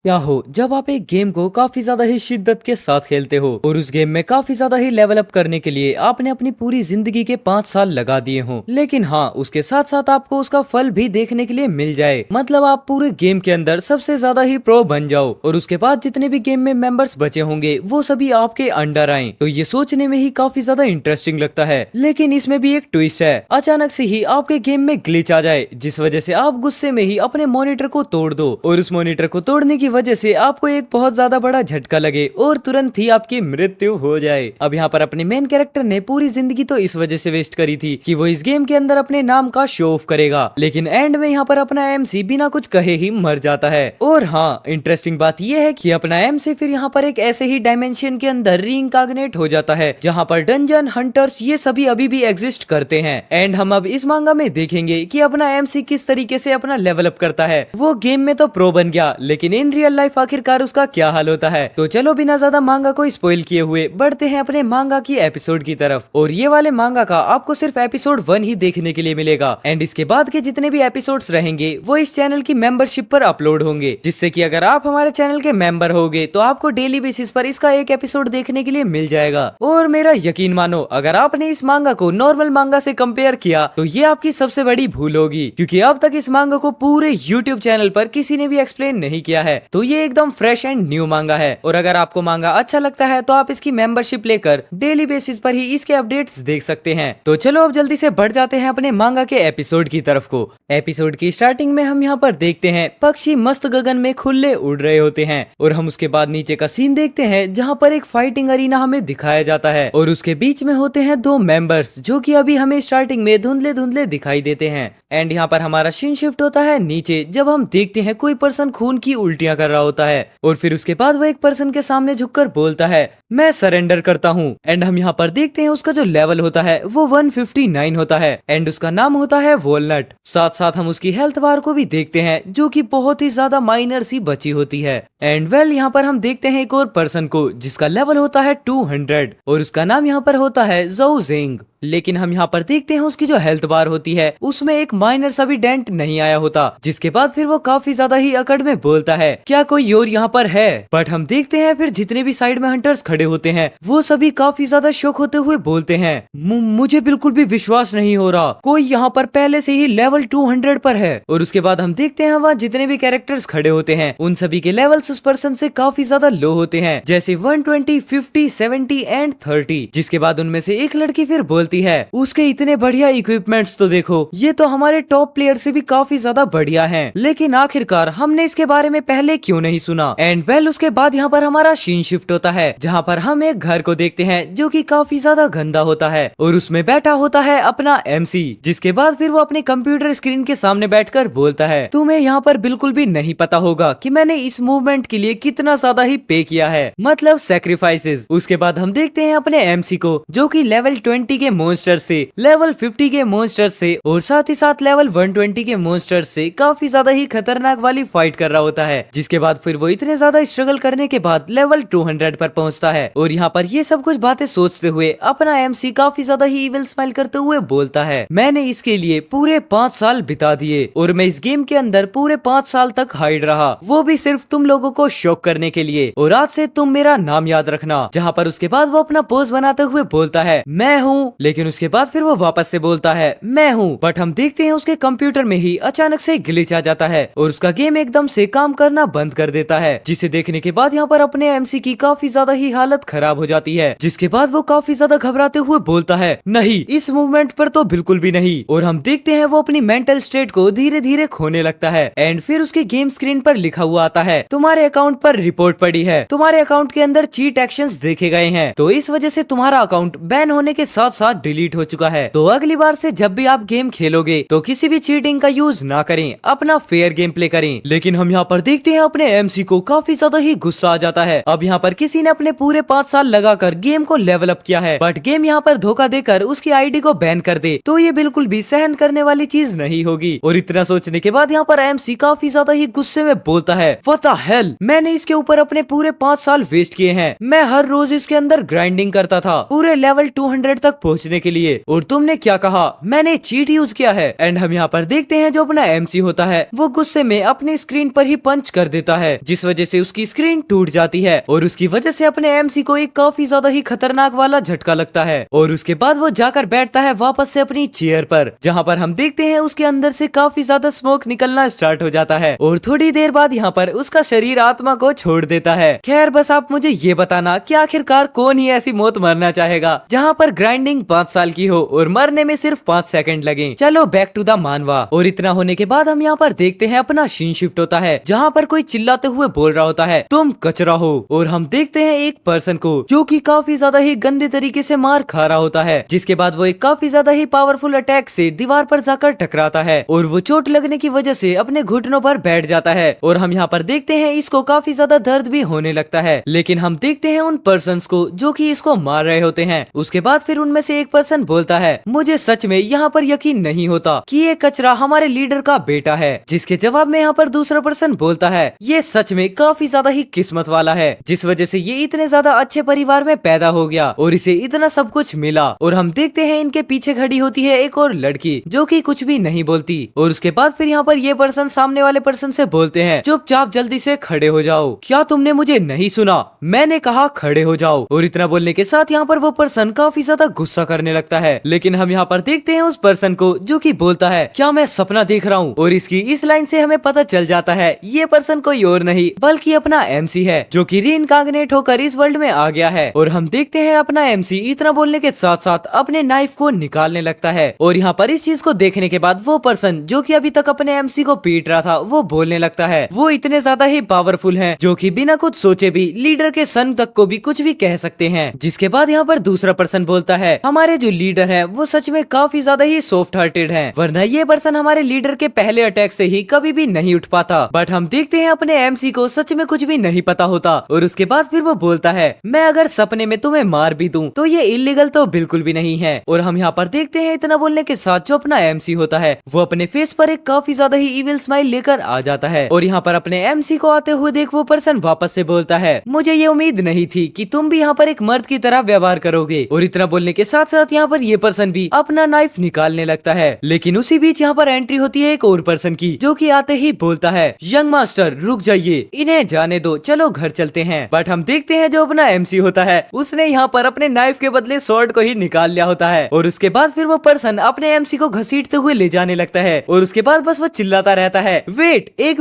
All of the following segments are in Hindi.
क्या हो जब आप एक गेम को काफी ज्यादा ही शिद्दत के साथ खेलते हो और उस गेम में काफी ज्यादा ही लेवल अप करने के लिए आपने अपनी पूरी जिंदगी के 5 साल लगा दिए हो, लेकिन हाँ उसके साथ साथ आपको उसका फल भी देखने के लिए मिल जाए, मतलब आप पूरे गेम के अंदर सबसे ज्यादा ही प्रो बन जाओ और उसके बाद जितने भी गेम में मेंबर्स बचे होंगे वो सभी आपके अंडर आए, तो ये सोचने में ही काफी ज्यादा इंटरेस्टिंग लगता है। लेकिन इसमें भी एक ट्विस्ट है, अचानक से ही आपके गेम में ग्लिच आ जाए जिस वजह से आप गुस्से में ही अपने मॉनिटर को तोड़ दो और उस मॉनिटर को तोड़ने की वजह से आपको एक बहुत ज्यादा बड़ा झटका लगे और तुरंत ही आपकी मृत्यु हो जाए। अब यहाँ पर अपने मेन कैरेक्टर ने पूरी जिंदगी तो इस वजह से वेस्ट करी थी कि वो इस गेम के अंदर अपने नाम का शो ऑफ करेगा, लेकिन एंड में यहाँ पर अपना एमसी बिना कुछ कहे ही मर जाता है। और हाँ, इंटरेस्टिंग बात यह है कि अपना एमसी फिर यहाँ पर एक ऐसे ही डायमेंशन के अंदर रीइंकार्नेट हो जाता है जहाँ पर डंजन हंटर्स ये सभी अभी भी एग्जिस्ट करते हैं। एंड हम अब इस मांगा में देखेंगे कि अपना एमसी किस तरीके से अपना लेवल अप करता है। वो गेम में तो प्रो बन गया, लेकिन इन रियल लाइफ आखिरकार उसका क्या हाल होता है। तो चलो बिना ज्यादा मांगा को स्पॉइल किए हुए बढ़ते हैं अपने मांगा की एपिसोड की तरफ। और ये वाले मांगा का आपको सिर्फ एपिसोड 1 ही देखने के लिए मिलेगा एंड इसके बाद के जितने भी एपिसोड्स रहेंगे वो इस चैनल की मेंबरशिप पर अपलोड होंगे, जिससे कि अगर आप हमारे चैनल के मेंबर होगे तो आपको डेली बेसिस पर इसका एक एपिसोड देखने के लिए मिल जाएगा। और मेरा यकीन मानो, अगर आपने इस मांगा को नॉर्मल मांगा से कंपेयर किया तो ये आपकी सबसे बड़ी भूल होगी, क्योंकि अब तक इस मांगा को पूरे यूट्यूब चैनल पर किसी ने भी एक्सप्लेन नहीं किया है। तो ये एकदम फ्रेश एंड न्यू मांगा है और अगर आपको मांगा अच्छा लगता है तो आप इसकी मेंबरशिप लेकर डेली बेसिस पर ही इसके अपडेट्स देख सकते हैं। तो चलो अब जल्दी से बढ़ जाते हैं अपने मांगा के एपिसोड की तरफ को। एपिसोड की स्टार्टिंग में हम यहाँ पर देखते हैं पक्षी मस्त गगन में खुले उड़ रहे होते हैं और हम उसके बाद नीचे का सीन देखते हैं जहाँ पर एक फाइटिंग अरीना हमें दिखाया जाता है और उसके बीच में होते हैं 2 मेंबर्स जो कि अभी हमें स्टार्टिंग में धुंधले धुंधले दिखाई देते हैं। एंड यहाँ पर हमारा सीन शिफ्ट होता है नीचे जब हम देखते हैं कोई पर्सन खून की उल्टियां कर रहा होता है और फिर उसके बाद वो एक पर्सन के सामने झुककर बोलता है मैं सरेंडर करता हूँ। एंड हम यहाँ पर देखते हैं उसका जो लेवल होता है वो 159 होता है एंड उसका नाम होता है वॉलनट। साथ साथ हम उसकी हेल्थ बार को भी देखते हैं जो कि बहुत ही ज्यादा माइनर सी बची होती है। एंड वेल यहाँ पर हम देखते हैं एक और पर्सन को जिसका लेवल होता है 200 और उसका नाम यहाँ पर होता है ज़ोउ ज़ेंग। लेकिन हम यहाँ पर देखते हैं उसकी जो हेल्थ बार होती है उसमें एक माइनर सा भी डेंट नहीं आया होता, जिसके बाद फिर वो काफी ज्यादा ही अकड़ में बोलता है क्या कोई और यहाँ पर है। बट हम देखते हैं फिर जितने भी साइड में हंटर्स खड़े होते हैं वो सभी काफी ज्यादा शॉक होते हुए बोलते हैं मुझे बिल्कुल भी विश्वास नहीं हो रहा, कोई यहाँ पर पहले से ही लेवल 200 पर है। और उसके बाद हम देखते हैं वहाँ जितने भी कैरेक्टर्स खड़े होते हैं उन सभी के लेवल्स उस पर्सन से काफी ज्यादा लो होते हैं, जैसे 120, 50, 70 एंड 30। जिसके बाद उनमें से एक लड़की फिर बोलती है उसके इतने बढ़िया इक्विपमेंट्स तो देखो, ये तो हमारे टॉप प्लेयर से भी काफी ज्यादा बढ़िया हैं, लेकिन आखिरकार हमने इसके बारे में पहले क्यों नहीं सुना। एंड वेल उसके बाद यहाँ पर हमारा सीन शिफ्ट होता है जहाँ पर हम एक घर को देखते हैं जो कि काफी ज्यादा गंदा होता है और उसमें बैठा होता है अपना एमसी। जिसके बाद फिर वो अपने कंप्यूटर स्क्रीन के सामने बैठकर बोलता है तुम्हें यहाँ पर बिल्कुल भी नहीं पता होगा कि मैंने इस मूवमेंट के लिए कितना ज्यादा ही पे किया है, मतलब सेक्रीफाइसेस। उसके बाद हम देखते हैं अपने एमसी को जो कि लेवल 20 के मॉन्स्टर से, लेवल 50 के मॉन्स्टर से और साथ ही साथ लेवल 120 के मॉन्स्टर से काफी ज्यादा ही खतरनाक वाली फाइट कर रहा होता है। जिसके बाद फिर वो इतने ज्यादा स्ट्रगल करने के बाद लेवल 200 पर पहुंचता है और यहाँ पर ये सब कुछ बातें सोचते हुए अपना एमसी काफी ज्यादा ही इविल स्माइल करते हुए बोलता है मैंने इसके लिए पूरे 5 साल बिता दिए और मैं इस गेम के अंदर पूरे 5 साल तक हाइड रहा, वो भी सिर्फ तुम लोगों को शॉक करने के लिए, और आज से तुम मेरा नाम याद रखना। जहाँ पर उसके बाद वो अपना पोज बनाते हुए बोलता है मैं हूँ, लेकिन उसके बाद फिर वो वापस से बोलता है मैं हूँ। बट हम देखते हैं उसके कंप्यूटर में ही अचानक से ग्लिच आ जाता है और उसका गेम एकदम से काम करना बंद कर देता है, जिसे देखने के बाद यहाँ पर अपने एमसी की काफी ज्यादा ही हालत खराब हो जाती है। जिसके बाद वो काफी ज्यादा घबराते हुए बोलता है नहीं, इस मूवमेंट पर तो बिल्कुल भी नहीं। और हम देखते हैं वो अपनी मेंटल स्टेट को धीरे धीरे खोने लगता है एंड फिर उसके गेम स्क्रीन पर लिखा हुआ आता है तुम्हारे अकाउंट पर रिपोर्ट पड़ी है, तुम्हारे अकाउंट के अंदर चीट एक्शंस देखे गए हैं, तो इस वजह से तुम्हारा अकाउंट बैन होने के साथ साथ डिलीट हो चुका है। तो अगली बार से जब भी आप गेम खेलोगे तो किसी भी चीटिंग का यूज ना करें, अपना फेयर गेम प्ले करें। लेकिन हम यहाँ पर देखते हैं अपने एमसी को काफी ज्यादा ही गुस्सा आ जाता है। अब यहाँ पर किसी ने अपने पूरे 5 साल लगाकर गेम को लेवल अप किया है बट गेम यहाँ पर धोखा देकर उसकी आईडी को बैन कर दे, तो ये बिल्कुल भी सहन करने वाली चीज नहीं होगी। और इतना सोचने के बाद यहाँ पर एमसी काफी ज्यादा ही गुस्से में बोलता है व्हाट द हेल, मैंने इसके ऊपर अपने पूरे 5 साल वेस्ट किए हैं, मैं हर रोज इसके अंदर ग्राइंडिंग करता था पूरे लेवल 200 तक पहुँचने पहुंचने के लिए। और तुमने क्या कहा? मैंने चीट यूज किया है। एंड हम यहाँ पर देखते हैं जो अपना एमसी होता है वो गुस्से में अपनी स्क्रीन पर ही पंच कर देता है, जिस वजह से उसकी स्क्रीन टूट जाती है और उसकी वजह से अपने एमसी को एक काफी ज्यादा ही खतरनाक वाला झटका लगता है। और उसके बाद वो जाकर बैठता है वापस से अपनी चेयर पर, जहाँ पर हम देखते हैं उसके अंदर से काफी ज्यादा स्मोक निकलना स्टार्ट हो जाता है और थोड़ी देर बाद यहाँ पर उसका शरीर आत्मा को छोड़ देता है। खैर बस आप मुझे ये बताना कि आखिरकार कौन ही ऐसी मौत मरना चाहेगा जहाँ पर ग्राइंडिंग 5 साल की हो और मरने में सिर्फ 5 सेकंड लगे। चलो बैक टू द मानवा। और इतना होने के बाद हम यहाँ पर देखते हैं अपना सीन शिफ्ट होता है जहाँ पर कोई चिल्लाते हुए बोल रहा होता है तुम कचरा हो। और हम देखते हैं एक पर्सन को जो कि काफी ज्यादा ही गंदे तरीके से मार खा रहा होता है, जिसके बाद वो एक काफी ज्यादा ही पावरफुल अटैक से दीवार पर जाकर टकराता है और वो चोट लगने की वजह से अपने घुटनों पर बैठ जाता है। और हम यहाँ पर देखते हैं इसको काफी ज्यादा दर्द भी होने लगता है, लेकिन हम देखते हैं उन पर्सन्स को जो कि इसको मार रहे होते हैं। उसके बाद फिर उनमें से एक पर्सन बोलता है मुझे सच में यहाँ पर यकीन नहीं होता कि ये कचरा हमारे लीडर का बेटा है, जिसके जवाब में यहाँ पर दूसरा पर्सन बोलता है ये सच में काफी ज्यादा ही किस्मत वाला है, जिस वजह से ये इतने ज्यादा अच्छे परिवार में पैदा हो गया और इसे इतना सब कुछ मिला। और हम देखते हैं इनके पीछे खड़ी होती है एक और लड़की जो कि कुछ भी नहीं बोलती। और उसके बाद फिर यहाँ पर ये पर्सन सामने वाले पर्सन से बोलते हैं चुपचाप जल्दी से खड़े हो जाओ, क्या तुमने मुझे नहीं सुना? मैंने कहा खड़े हो जाओ। और इतना बोलने के साथ यहाँ पर वो पर्सन काफी ज्यादा गुस्सा करने लगता है, लेकिन हम यहाँ पर देखते हैं उस पर्सन को जो कि बोलता है क्या मैं सपना देख रहा हूँ? और इसकी इस लाइन से हमें पता चल जाता है ये पर्सन कोई और नहीं बल्कि अपना एमसी है जो कि रीइंकार्नेट होकर इस वर्ल्ड में आ गया है। और हम देखते हैं अपना एमसी इतना बोलने के साथ साथ अपने नाइफ को निकालने लगता है। और यहाँ पर इस चीज को देखने के बाद वो पर्सन जो कि अभी तक अपने एमसी को पीट रहा था वो बोलने लगता है वो इतने ज्यादा ही पावरफुल हैं जो कि बिना कुछ सोचे भी लीडर के सन तक को भी कुछ भी कह सकते हैं। जिसके बाद यहाँ पर दूसरा पर्सन बोलता है हमारे जो लीडर है वो सच में काफी ज्यादा ही सॉफ्ट हार्टेड है, वरना ये पर्सन हमारे लीडर के पहले अटैक से ही कभी भी नहीं उठ पाता। बट हम देखते हैं अपने एमसी को सच में कुछ भी नहीं पता होता। और उसके बाद फिर वो बोलता है मैं अगर सपने में तुम्हें मार भी दूं तो ये इलीगल तो बिल्कुल भी नहीं है। और हम यहाँ पर देखते हैं इतना बोलने के साथ जो अपना एमसी होता है वो अपने फेस पर एक काफी ज्यादा ही इविल स्माइल लेकर आ जाता है। और यहाँ पर अपने एमसी को आते हुए देख वो पर्सन वापस से बोलता है मुझे ये उम्मीद नहीं थी कि तुम भी यहाँ पर एक मर्द की तरह व्यवहार करोगे। और इतना बोलने के साथ साथ यहाँ पर ये पर्सन भी अपना नाइफ निकालने लगता है, लेकिन उसी बीच यहाँ पर एंट्री होती है एक और पर्सन की जो कि आते ही बोलता है यंग मास्टर रुक जाइए, इन्हें जाने दो, चलो घर चलते हैं। बट हम देखते हैं जो अपना एमसी होता है उसने यहाँ पर अपने नाइफ के बदले स्वॉर्ड को ही निकाल लिया होता है। और उसके बाद फिर वो पर्सन अपने एमसी को घसीटते हुए ले जाने लगता है और उसके बाद बस वो चिल्लाता रहता है वेट एक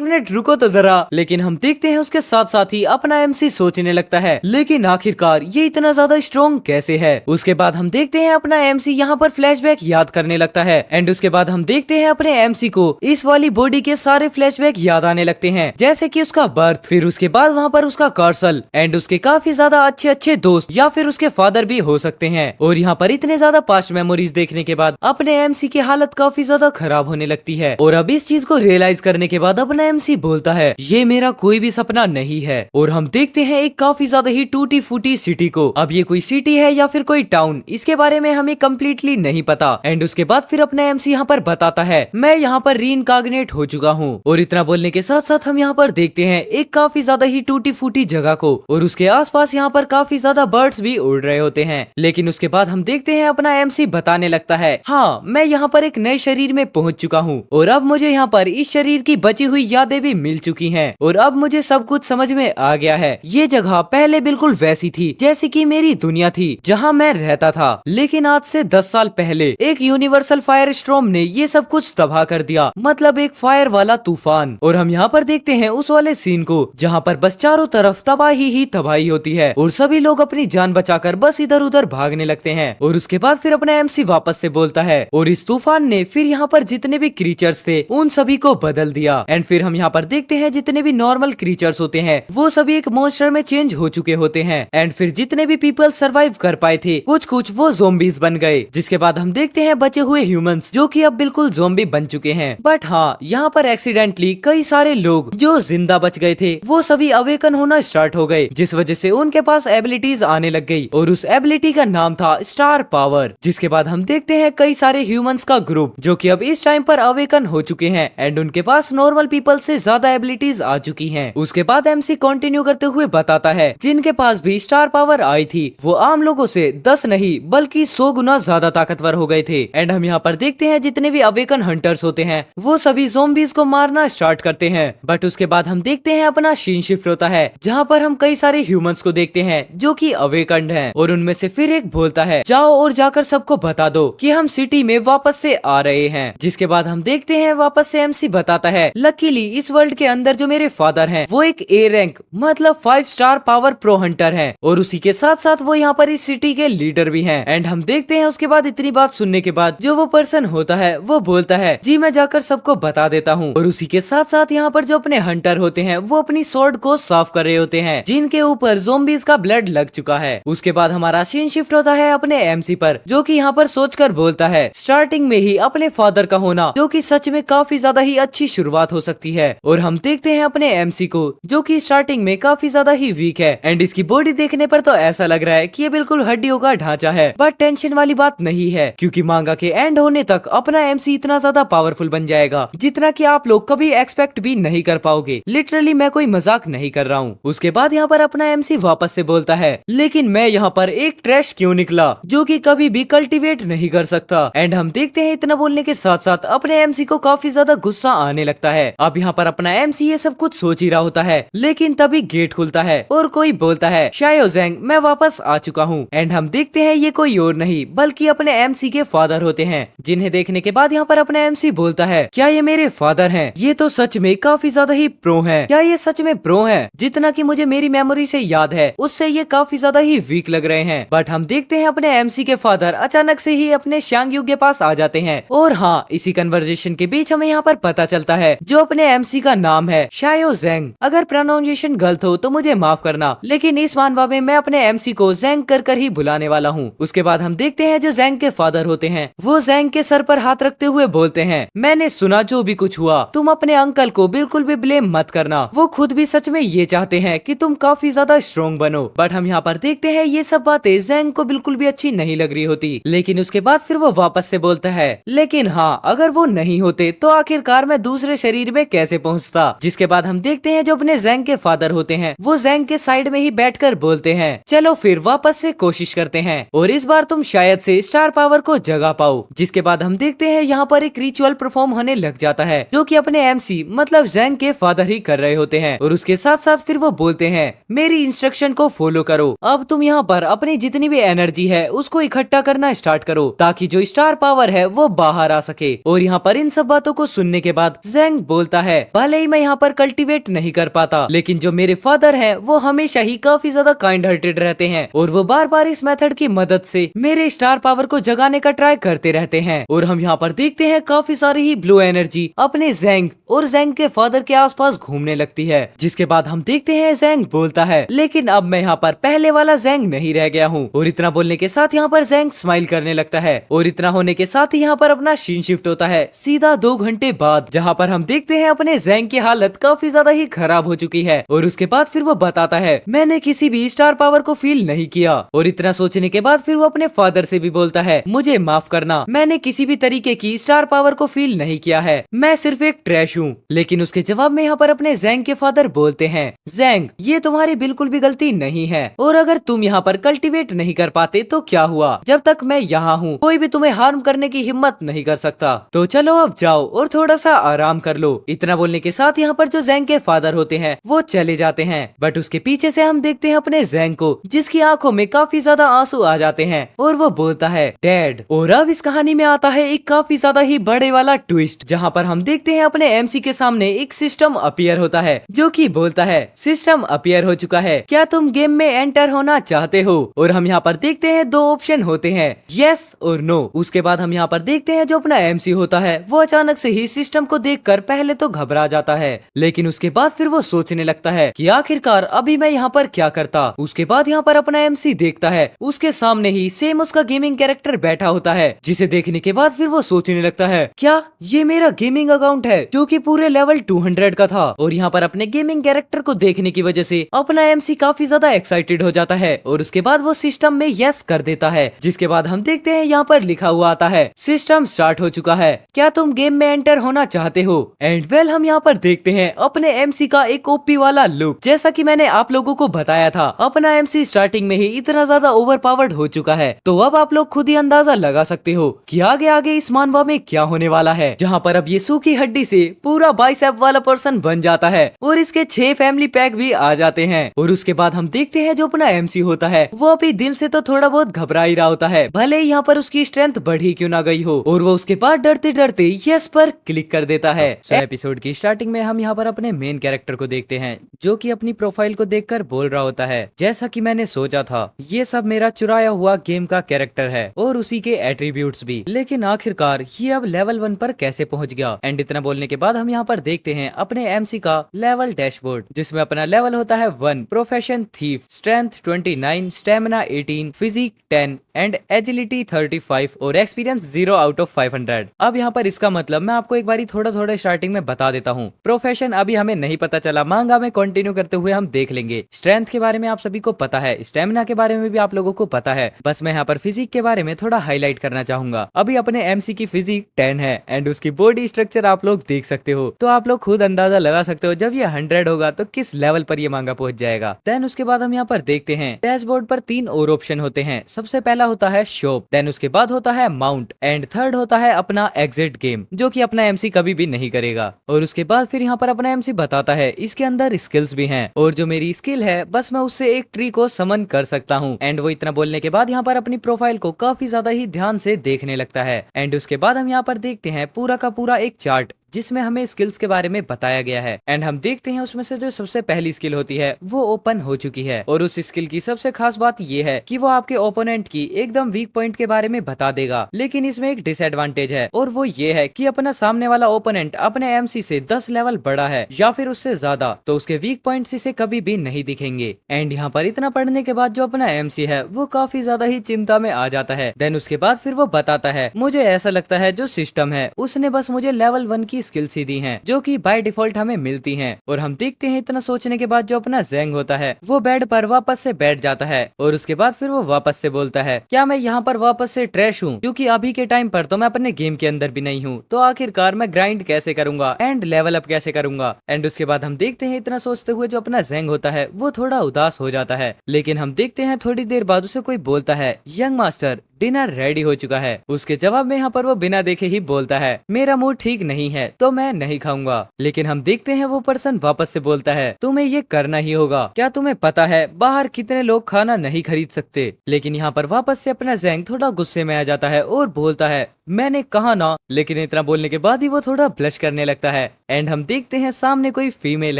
मिनट रुको तो जरा। लेकिन हम देखते हैं उसके साथ साथ ही अपना एमसी सोचने लगता है लेकिन आखिरकार ये इतना ज्यादा स्ट्रॉन्ग कैसे है। उसके बाद हम देखते हैं अपना एमसी यहाँ पर फ्लैशबैक याद करने लगता है एंड उसके बाद हम देखते हैं अपने एमसी को इस वाली बॉडी के सारे फ्लैशबैक याद आने लगते हैं, जैसे कि उसका बर्थ, फिर उसके बाद वहाँ पर उसका कार्सल एंड उसके काफी ज्यादा अच्छे दोस्त या फिर उसके फादर भी हो सकते हैं। और यहाँ पर इतने ज्यादा पास्ट मेमोरीज देखने के बाद अपने एमसी की हालत काफी ज्यादा खराब होने लगती है। और अब इस चीज को रियलाइज करने के बाद अपना एमसी बोलता है ये मेरा कोई भी सपना नहीं है। और हम देखते हैं एक काफी ज्यादा ही टूटी फूटी सिटी को। अब ये कोई सिटी है या फिर कोई टाउन इसके बारे में हमें कम्प्लीटली नहीं पता। एंड उसके बाद फिर अपना एमसी यहाँ पर बताता है मैं यहाँ पर रीइंकार्नेट हो चुका हूँ। और इतना बोलने के साथ साथ हम यहाँ पर देखते हैं एक काफी ज्यादा ही टूटी फूटी जगह को और उसके आसपास यहाँ पर काफी ज्यादा बर्ड्स भी उड़ रहे होते हैं। लेकिन उसके बाद हम देखते हैं अपना एमसी बताने लगता है हाँ मैं यहाँ पर एक नए शरीर में पहुँच चुका हूँ और अब मुझे यहाँ पर इस शरीर की बची हुई यादें भी मिल चुकी हैं और अब मुझे सब कुछ समझ में आ गया है। ये जगह पहले बिल्कुल वैसी थी जैसी कि मेरी दुनिया थी जहाँ मैं रहता था, लेकिन आज से 10 साल पहले एक यूनिवर्सल फायर स्टॉर्म ने ये सब कुछ तबाह कर दिया, मतलब एक फायर वाला तूफान। और हम यहाँ पर देखते हैं उस वाले सीन को जहाँ पर बस चारों तरफ तबाही ही तबाही होती है और सभी लोग अपनी जान बचाकर बस इधर उधर भागने लगते हैं। और उसके बाद फिर अपना एमसी वापस से बोलता है और इस तूफान ने फिर यहाँ पर जितने भी क्रीचर्स थे उन सभी को बदल दिया। एंड फिर हम यहाँ पर देखते हैं जितने भी नॉर्मल क्रीचर्स होते हैं वो सभी एक मॉन्स्टर में चेंज हो चुके होते हैं। एंड फिर जितने भी पीपल सरवाइव कर पाए थे कुछ वो ज़ोंबीज बन गए, जिसके बाद हम देखते हैं बचे हुए ह्यूमंस जो कि अब बिल्कुल ज़ोंबी बन चुके हैं। बट हाँ यहाँ पर एक्सीडेंटली कई सारे लोग जो जिंदा बच गए थे वो सभी अवेकन होना स्टार्ट हो गए, जिस वजह से उनके पास एबिलिटीज आने लग गई और उस एबिलिटी का नाम था स्टार पावर। जिसके बाद हम देखते हैं कई सारे ह्यूमंस का ग्रुप जो कि अब इस टाइम पर अवेकन हो चुके हैं एंड उनके पास नॉर्मल पीपल से ज्यादा एबिलिटीज आ चुकी हैं। उसके बाद एमसी कंटिन्यू करते हुए बताता है जिनके पास भी स्टार पावर आई थी वो आम लोगों से 10 नहीं नहीं बल्कि 100 गुना ज्यादा ताकतवर हो गए थे। एंड हम यहाँ पर देखते हैं जितने भी अवेकन हंटर्स होते हैं वो सभी ज़ॉम्बीज को मारना स्टार्ट करते हैं। बट उसके बाद हम देखते हैं अपना सीन शिफ्ट होता है जहाँ पर हम कई सारे ह्यूमंस को देखते हैं जो कि अवेकन्ड हैं और उनमें से फिर एक बोलता है जाओ और जाकर सबको बता दो कि हम सिटी में वापस से आ रहे हैं। जिसके बाद हम देखते हैं वापस से एमसी बताता है लकीली इस वर्ल्ड के अंदर जो मेरे फादर हैं वो एक ए रैंक मतलब 5 स्टार पावर प्रो हंटर हैं और उसी के साथ साथ वो यहाँ पर इस सिटी के लीडर भी हैं। एंड हम देखते हैं उसके बाद इतनी बात सुनने के बाद जो वो पर्सन होता है वो बोलता है जी मैं जाकर सबको बता देता हूँ। और उसी के साथ साथ यहाँ पर जो अपने हंटर होते हैं वो अपनी स्वॉर्ड को साफ कर रहे होते हैं जिनके ऊपर ज़ॉम्बीज का ब्लड लग चुका है। उसके बाद हमारा सीन शिफ्ट होता है अपने एमसी पर जो कि यहाँ पर सोचकर बोलता है स्टार्टिंग में ही अपने फादर का होना जो कि सच में काफी ज्यादा ही अच्छी शुरुआत हो सकती है। और हम देखते हैं अपने एमसी को जो कि स्टार्टिंग में काफी ज्यादा ही वीक है एंड इसकी बॉडी देखने पर तो ऐसा लग रहा है कि ये बिल्कुल हड्डियों का ढांचा है। बट टेंशन वाली बात नहीं है क्योंकि मांगा के एंड होने तक अपना एमसी इतना ज्यादा पावरफुल बन जाएगा जितना कि आप लोग कभी एक्सपेक्ट भी नहीं कर पाओगे। लिटरली मैं कोई मजाक नहीं कर रहा हूँ। उसके बाद यहाँ पर अपना एमसी वापस से बोलता है लेकिन मैं यहाँ पर एक ट्रैश क्यों निकला जो कि कभी भी कल्टीवेट नहीं कर सकता। एंड हम देखते हैं इतना बोलने के साथ साथ अपने एमसी को काफी ज्यादा गुस्सा आने लगता है। अब यहाँ पर अपना एमसी ये सब कुछ सोच ही रहा होता है लेकिन तभी गेट खुलता है और कोई बोलता है शायो ज़ेंग मैं वापस आ चुका हूँ। एंड हम देखते हैं ये कोई और नहीं बल्कि अपने एमसी के फादर होते हैं जिन्हें देखने के बाद यहाँ पर अपना एमसी बोलता है क्या ये मेरे फादर हैं? ये तो सच में काफी ज्यादा ही प्रो हैं। क्या ये सच में प्रो हैं? जितना कि मुझे मेरी मेमोरी से याद है उससे ये काफी ज्यादा ही वीक लग रहे हैं। बट हम देखते हैं अपने एमसी के फादर अचानक से ही अपने शांगयू के पास आ जाते हैं और हाँ इसी कन्वर्सेशन के बीच हमें यहाँ पर पता चलता है जो अपने एमसी का नाम है शायो ज़ेंग। अगर प्रोनाउंसिएशन गलत हो तो मुझे माफ करना लेकिन इस मानवा में मैं अपने एमसी को ज़ेंग कर ही बुलाने वाला हूँ। उसके बाद हम देखते हैं जो ज़ेंग के फादर होते हैं वो ज़ेंग के सर पर हाथ रखते हुए बोलते हैं मैंने सुना जो भी कुछ हुआ तुम अपने अंकल को बिल्कुल भी ब्लेम मत करना। वो खुद भी सच में ये चाहते हैं कि तुम काफी ज्यादा स्ट्रॉन्ग बनो। बट हम यहाँ पर देखते हैं ये सब बातें ज़ेंग को बिल्कुल भी अच्छी नहीं लग रही होती लेकिन उसके बाद फिर वो वापस से बोलता है लेकिन हाँ अगर वो नहीं होते तो आखिरकार मैं दूसरे शरीर में कैसे पहुँचता। जिसके बाद हम देखते हैं जो अपने ज़ेंग के फादर होते हैं वो ज़ेंग के साइड में ही बैठकर बोलते हैं चलो फिर वापस से कोशिश करते हैं और इस बार तुम शायद से स्टार पावर को जगा पाओ। जिसके बाद हम देखते हैं यहाँ पर एक रिचुअल परफॉर्म होने लग जाता है जो कि अपने एमसी मतलब ज़ेंग के फादर ही कर रहे होते हैं और उसके साथ साथ फिर वो बोलते हैं मेरी इंस्ट्रक्शन को फॉलो करो। अब तुम यहाँ पर अपनी जितनी भी एनर्जी है उसको इकट्ठा करना स्टार्ट करो ताकि जो स्टार पावर है वो बाहर आ सके। और यहाँ पर इन सब बातों को सुनने के बाद ज़ेंग बोलता है भले ही मैं यहाँ पर कल्टीवेट नहीं कर पाता लेकिन जो मेरे फादर हैं वो हमेशा ही काफी ज्यादा काइंड हार्टेड रहते हैं और वो बार बार इस मेथड की मदद से मेरे स्टार पावर को जगाने का ट्राई करते रहते हैं। और हम यहाँ पर देखते हैं काफी सारी ही ब्लू एनर्जी अपने ज़ेंग और ज़ेंग के फादर के आसपास घूमने लगती है। जिसके बाद हम देखते हैं ज़ेंग बोलता है लेकिन अब मैं यहाँ पर पहले वाला ज़ेंग नहीं रह गया हूँ। और इतना बोलने के साथ यहाँ पर ज़ेंग स्माइल करने लगता है और इतना होने के साथ ही यहाँ पर अपना सीन शिफ्ट होता है सीधा 2 घंटे बाद जहाँ पर हम देखते हैं अपने ज़ेंग की हालत काफी ज्यादा ही खराब हो चुकी है। और उसके बाद फिर वो बताता है मैंने किसी भी स्टार पावर को फील नहीं किया। और इतना सोचने के बाद फिर वो अपने फादर से भी बोलता है मुझे माफ करना मैंने किसी भी तरीके की स्टार पावर को फील नहीं किया है मैं सिर्फ एक ट्रैश हूँ। लेकिन उसके जवाब में यहाँ पर अपने ज़ेंग के फादर बोलते हैं ज़ेंग ये तुम्हारी बिल्कुल भी गलती नहीं है और अगर तुम यहाँ पर कल्टीवेट नहीं कर पाते तो क्या हुआ जब तक मैं यहाँ हूँ कोई भी तुम्हें हार्म करने की हिम्मत नहीं कर सकता। तो चलो अब जाओ और थोड़ा सा आराम कर लो। इतना बोलने के साथ यहाँ पर जो ज़ेंग के फादर होते हैं वो चले जाते हैं। बट उसके पीछे से हम देखते हैं अपने ज़ेंग को जिसकी आंखों में काफी ज्यादा आंसू आ जाते हैं और वो बोलता है डैड। और अब इस कहानी में आता है एक काफी ज्यादा ही बड़े वाला ट्विस्ट जहाँ पर हम देखते हैं अपने एमसी के सामने एक सिस्टम अपीयर होता है जो कि बोलता है सिस्टम अपीयर हो चुका है क्या तुम गेम में एंटर होना चाहते हो। और हम यहाँ पर देखते हैं 2 ऑप्शन होते हैं यस और नो। उसके बाद हम यहाँ पर देखते हैं जो अपना एमसी होता है वो अचानक से ही सिस्टम को देखकर पहले तो घबरा जाता है लेकिन उसके बाद फिर वो सोचने लगता है कि आखिरकार अभी मैं यहाँ पर क्या करता। उसके बाद यहाँ पर अपना एमसी देखता है उसके सामने ही सेम उसका गेमिंग कैरेक्टर बैठा होता है जिसे देखने के बाद फिर वो सोचने लगता है क्या ये मेरा गेमिंग अकाउंट है जो कि पूरे लेवल 200 का था। और यहाँ पर अपने गेमिंग कैरेक्टर को देखने की वजह से अपना एमसी काफी ज्यादा एक्साइटेड हो जाता है और उसके बाद वो सिस्टम में यस कर देता है। जिसके बाद हम देखते हैं यहाँ पर लिखा हुआ आता है सिस्टम स्टार्ट हो चुका है क्या तुम गेम में एंटर होना चाहते हो। एंड वेल हम यहाँ पर देखते हैं अपने एमसी का एक ओपी वाला लुक। जैसा कि मैंने आप लोगों को बताया था अपना एमसी स्टार्टिंग में ही इतना ज्यादा ओवर पावर्ड हो चुका है। तो अब आप लोग खुद ही अंदाजा लगा सकते हो कि आगे आगे इस मानवा में क्या होने वाला है, जहाँ पर अब ये सूखी हड्डी से पूरा बाइसेप वाला पर्सन बन जाता है और इसके 6 फैमिली पैक भी आ जाते हैं। और उसके बाद हम देखते हैं जो अपना एमसी होता है वो अभी दिल से तो थोड़ा बहुत घबरा ही रहा होता है, भले ही यहाँ पर उसकी स्ट्रेंथ बढ़ी क्यों ना गई हो, और वो उसके बाद डरते डरते यस पर क्लिक कर देता है। एपिसोड की स्टार्टिंग में हम यहाँ पर अपने मेन कैरेक्टर को देखते हैं जो कि अपनी प्रोफाइल को देखकर बोल रहा होता है, जैसा कि मैंने सोचा था ये सब मेरा चुराया हुआ गेम का कैरेक्टर है और उसी के एट्रीब्यूट्स भी, लेकिन आखिरकार ये अब लेवल 1 पर कैसे पहुंच गया। एंड इतना बोलने के बाद हम यहाँ पर देखते हैं अपने एमसी का लेवल डैशबोर्ड, जिसमें अपना लेवल होता है 1, profession thief, strength 29, stamina 18, physique 10 and agility 35 और एक्सपीरियंस 0 आउट ऑफ 500। अब यहाँ पर इसका मतलब मैं आपको एक बारी थोड़ा थोड़ा स्टार्टिंग में बता देता हूँ। प्रोफेशन अभी हमें नहीं पता चला, मांगा में कंटिन्यू करते हुए हम देख लेंगे। स्ट्रेंथ के बारे में आप सभी को पता है, स्टेमिना के बारे में भी आप लोगों को पता है, बस मैं यहाँ पर फिजिक के बारे में थोड़ा हाईलाइट करना चाहूंगा। अभी अपने एमसी की फिजिक 10 है एंड उसकी बॉडी स्ट्रक्चर आप लोग देख सकते हो, तो आप लोग खुद अंदाजा लगा सकते हो जब ये 100 होगा तो किस लेवल पर ये मांगा पहुंच जाएगा। देन उसके बाद हम यहाँ पर देखते हैं डैशबोर्ड पर 3 और ऑप्शन होते हैं। सबसे पहला होता है शॉप, देन उसके बाद होता है माउंट एंड थर्ड होता है अपना एग्जिट गेम, जो कि अपना एमसी कभी भी नहीं करेगा। और उसके बाद फिर यहाँ पर अपना एमसी बताता है इसके अंदर स्किल्स भी हैं और जो मेरी स्किल है बस मैं उससे एक ट्री को समन कर सकता हूँ। एंड वो इतना बोलने के बाद यहाँ पर अपनी प्रोफाइल को काफी ज्यादा ही ध्यान से देखने लगता है। एंड उसके बाद हम यहाँ पर देखते हैं पूरा का पूरा एक चार्ट जिसमें हमें स्किल्स के बारे में बताया गया है। एंड हम देखते हैं उसमें से जो सबसे पहली स्किल होती है वो ओपन हो चुकी है और उस स्किल की सबसे खास बात ये है कि वो आपके ओपोनेंट की एकदम वीक पॉइंट के बारे में बता देगा। लेकिन इसमें एक डिसएडवांटेज है और वो ये है कि अपना सामने वाला ओपोनेंट अपने एमसी से 10 लेवल बड़ा है या फिर उससे ज्यादा, तो उसके वीक पॉइंट्स इसे कभी भी नहीं दिखेंगे। एंड यहाँ पर इतना पढ़ने के बाद जो अपना एमसी है वो काफी ज्यादा ही चिंता में आ जाता है। देन उसके बाद फिर वो बताता है मुझे ऐसा लगता है जो सिस्टम है उसने बस मुझे लेवल 1 की स्किल्स ही दी हैं जो कि बाय डिफॉल्ट हमें मिलती हैं। और हम देखते हैं इतना सोचने के बाद जो अपना ज़ेंग होता है वो बेड पर वापस से बैठ जाता है और उसके बाद फिर वो वापस से बोलता है क्या मैं यहाँ पर वापस से ट्रैश हूँ, क्योंकि अभी के टाइम पर तो मैं अपने गेम के अंदर भी नहीं हूँ, तो आखिरकार मैं ग्राइंड कैसे करूंगा एंड लेवल अप कैसे करूंगा। एंड उसके बाद हम देखते हैं इतना सोचते हुए जो अपना ज़ेंग होता है वो थोड़ा उदास हो जाता है। लेकिन हम देखते हैं थोड़ी देर बाद उसे कोई बोलता है यंग मास्टर डिनर रेडी हो चुका है। उसके जवाब में यहाँ पर वो बिना देखे ही बोलता है मेरा मूड ठीक नहीं है तो मैं नहीं खाऊंगा। लेकिन हम देखते हैं वो पर्सन वापस से बोलता है तुम्हें ये करना ही होगा, क्या तुम्हें पता है बाहर कितने लोग खाना नहीं खरीद सकते। लेकिन यहाँ पर वापस से अपना ज़ेंग थोड़ा गुस्से में आ जाता है और बोलता है मैंने कहा ना। लेकिन इतना बोलने के बाद ही वो थोड़ा ब्लश करने लगता है। एंड हम देखते हैं सामने कोई फीमेल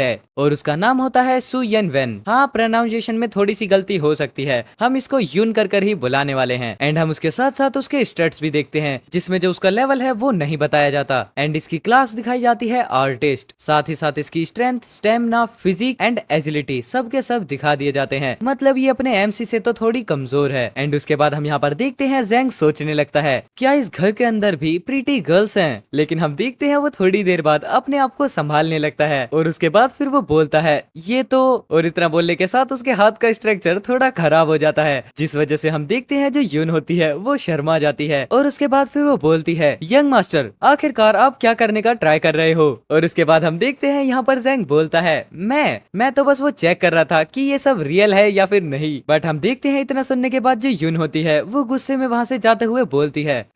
है और उसका नाम होता है सु यन वेन। हाँ, प्रोनाउंसिएशन में थोड़ी सी गलती हो सकती है, हम इसको यून कर ही बुलाने वाले हैं। एंड हम उसके साथ साथ उसके स्टेट्स भी देखते हैं जिसमें जो उसका लेवल है वो नहीं बताया जाता। एंड इसकी क्लास दिखाई जाती है आर्टिस्ट, साथ ही साथ इसकी strength, stamina, physique and agility सब के सब दिखा दिए जाते हैं। मतलब ये अपने एमसी से तो थोड़ी कमजोर है। एंड उसके बाद हम यहाँ पर देखते हैं ज़ेंग सोचने लगता है क्या इस घर के अंदर भी प्रीटी गर्ल्स हैं। लेकिन हम देखते हैं वो थोड़ी देर बाद अपने आप को संभालने लगता है और उसके बाद फिर वो बोलता है ये तो, और इतना बोलने के साथ उसके हाथ का स्ट्रक्चर थोड़ा खराब हो जाता है, जिस वजह से हम देखते हैं जो यून होती है वो शर्मा जाती है। और उसके बाद फिर वो बोलती है यंग मास्टर आखिरकार आप क्या करने का ट्राई कर रहे हो। और उसके बाद हम देखते हैं यहाँ पर ज़ेंग बोलता है मैं तो बस वो चेक कर रहा था कि ये सब रियल है या फिर नहीं। बट हम देखते हैं इतना सुनने के बाद जो यून होती है वो गुस्से में वहाँ से जाते हुए बोलती है